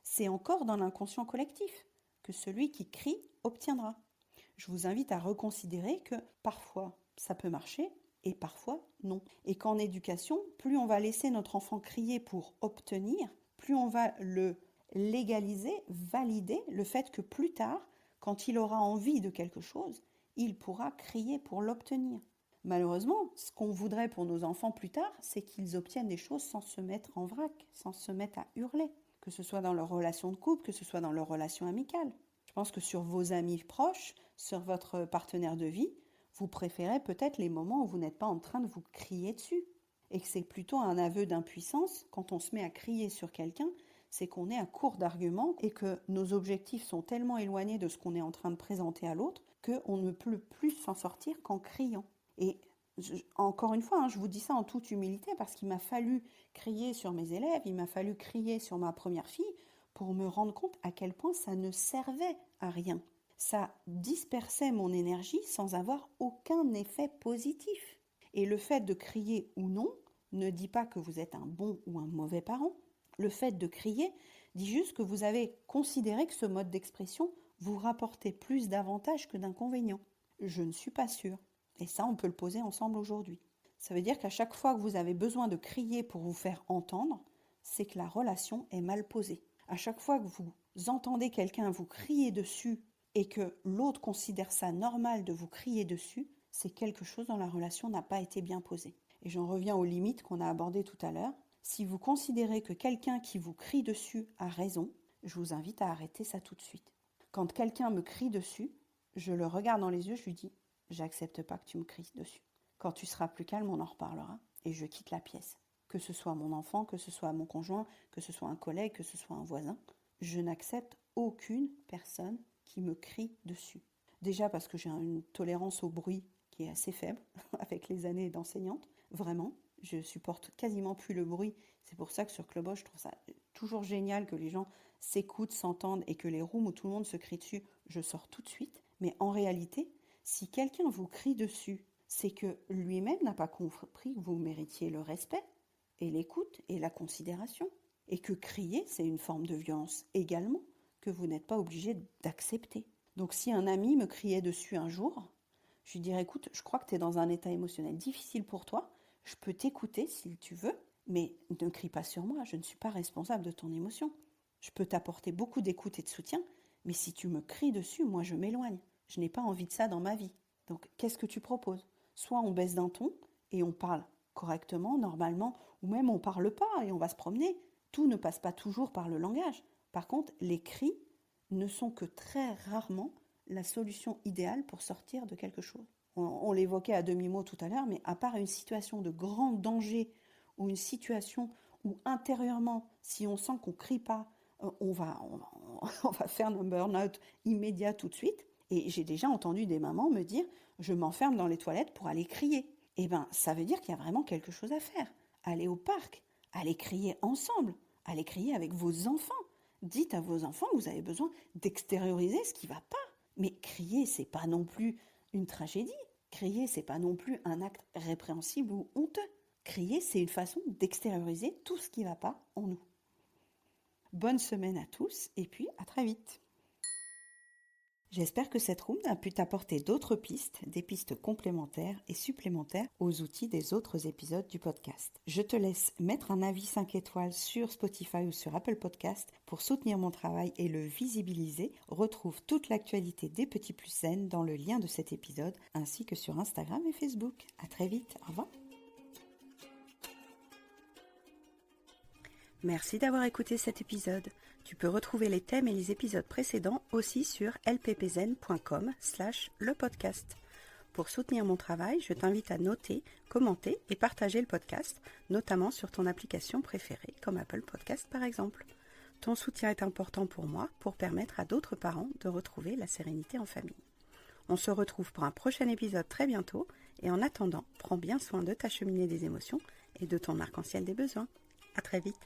C'est encore dans l'inconscient collectif que celui qui crie obtiendra. Je vous invite à reconsidérer que parfois ça peut marcher et parfois non. Et qu'en éducation, plus on va laisser notre enfant crier pour obtenir, plus on va le légaliser, valider le fait que plus tard, quand il aura envie de quelque chose, il pourra crier pour l'obtenir. Malheureusement, ce qu'on voudrait pour nos enfants plus tard, c'est qu'ils obtiennent des choses sans se mettre en vrac, sans se mettre à hurler, que ce soit dans leur relation de couple, que ce soit dans leur relation amicale. Je pense que sur vos amis proches, sur votre partenaire de vie, vous préférez peut-être les moments où vous n'êtes pas en train de vous crier dessus. Et que c'est plutôt un aveu d'impuissance quand on se met à crier sur quelqu'un, c'est qu'on est à court d'arguments et que nos objectifs sont tellement éloignés de ce qu'on est en train de présenter à l'autre qu'on ne peut plus s'en sortir qu'en criant. Et encore une fois, je vous dis ça en toute humilité parce qu'il m'a fallu crier sur mes élèves, il m'a fallu crier sur ma première fille pour me rendre compte à quel point ça ne servait à rien. Ça dispersait mon énergie sans avoir aucun effet positif. Et le fait de crier ou non ne dit pas que vous êtes un bon ou un mauvais parent. Le fait de crier dit juste que vous avez considéré que ce mode d'expression vous rapportait plus d'avantages que d'inconvénients. Je ne suis pas sûre. Et ça, on peut le poser ensemble aujourd'hui. Ça veut dire qu'à chaque fois que vous avez besoin de crier pour vous faire entendre, c'est que la relation est mal posée. À chaque fois que vous entendez quelqu'un vous crier dessus et que l'autre considère ça normal de vous crier dessus, c'est quelque chose dans la relation n'a pas été bien posé. Et j'en reviens aux limites qu'on a abordées tout à l'heure. Si vous considérez que quelqu'un qui vous crie dessus a raison, je vous invite à arrêter ça tout de suite. Quand quelqu'un me crie dessus, je le regarde dans les yeux, je lui dis « J'accepte pas que tu me cries dessus. Quand tu seras plus calme, on en reparlera. » Et je quitte la pièce. Que ce soit mon enfant, que ce soit mon conjoint, que ce soit un collègue, que ce soit un voisin, je n'accepte aucune personne qui me crie dessus. Déjà parce que j'ai une tolérance au bruit qui est assez faible avec les années d'enseignante, vraiment. Je supporte quasiment plus le bruit. C'est pour ça que sur Clubhouse, je trouve ça toujours génial que les gens s'écoutent, s'entendent et que les rooms où tout le monde se crie dessus, je sors tout de suite. Mais en réalité, si quelqu'un vous crie dessus, c'est que lui-même n'a pas compris que vous méritiez le respect et l'écoute et la considération. Et que crier, c'est une forme de violence également, que vous n'êtes pas obligé d'accepter. Donc si un ami me criait dessus un jour, je lui dirais, écoute, je crois que tu es dans un état émotionnel difficile pour toi, je peux t'écouter si tu veux, mais ne crie pas sur moi, je ne suis pas responsable de ton émotion. Je peux t'apporter beaucoup d'écoute et de soutien, mais si tu me cries dessus, moi je m'éloigne. Je n'ai pas envie de ça dans ma vie. Donc qu'est-ce que tu proposes? Soit on baisse d'un ton et on parle correctement, normalement, ou même on parle pas et on va se promener. Tout ne passe pas toujours par le langage. Par contre, les cris ne sont que très rarement la solution idéale pour sortir de quelque chose. On l'évoquait à demi-mot tout à l'heure, mais à part une situation de grand danger ou une situation où intérieurement, si on sent qu'on ne crie pas, on va faire un burn-out immédiat tout de suite. Et j'ai déjà entendu des mamans me dire « je m'enferme dans les toilettes pour aller crier ». Eh bien, ça veut dire qu'il y a vraiment quelque chose à faire. Allez au parc, allez crier ensemble, allez crier avec vos enfants. Dites à vos enfants que vous avez besoin d'extérioriser ce qui ne va pas. Mais crier, c'est pas non plus une tragédie. Crier, c'est pas non plus un acte répréhensible ou honteux. Crier, c'est une façon d'extérioriser tout ce qui ne va pas en nous. Bonne semaine à tous et puis à très vite. J'espère que cette room a pu t'apporter d'autres pistes, des pistes complémentaires et supplémentaires aux outils des autres épisodes du podcast. Je te laisse mettre un avis 5 étoiles sur Spotify ou sur Apple Podcast pour soutenir mon travail et le visibiliser. Retrouve toute l'actualité des Petits Plus Zen dans le lien de cet épisode ainsi que sur Instagram et Facebook. À très vite, au revoir. Merci d'avoir écouté cet épisode. Tu peux retrouver les thèmes et les épisodes précédents aussi sur lppzen.com/lepodcast. Pour soutenir mon travail, je t'invite à noter, commenter et partager le podcast, notamment sur ton application préférée comme Apple Podcast par exemple. Ton soutien est important pour moi pour permettre à d'autres parents de retrouver la sérénité en famille. On se retrouve pour un prochain épisode très bientôt et en attendant, prends bien soin de ta cheminée des émotions et de ton arc-en-ciel des besoins. À très vite.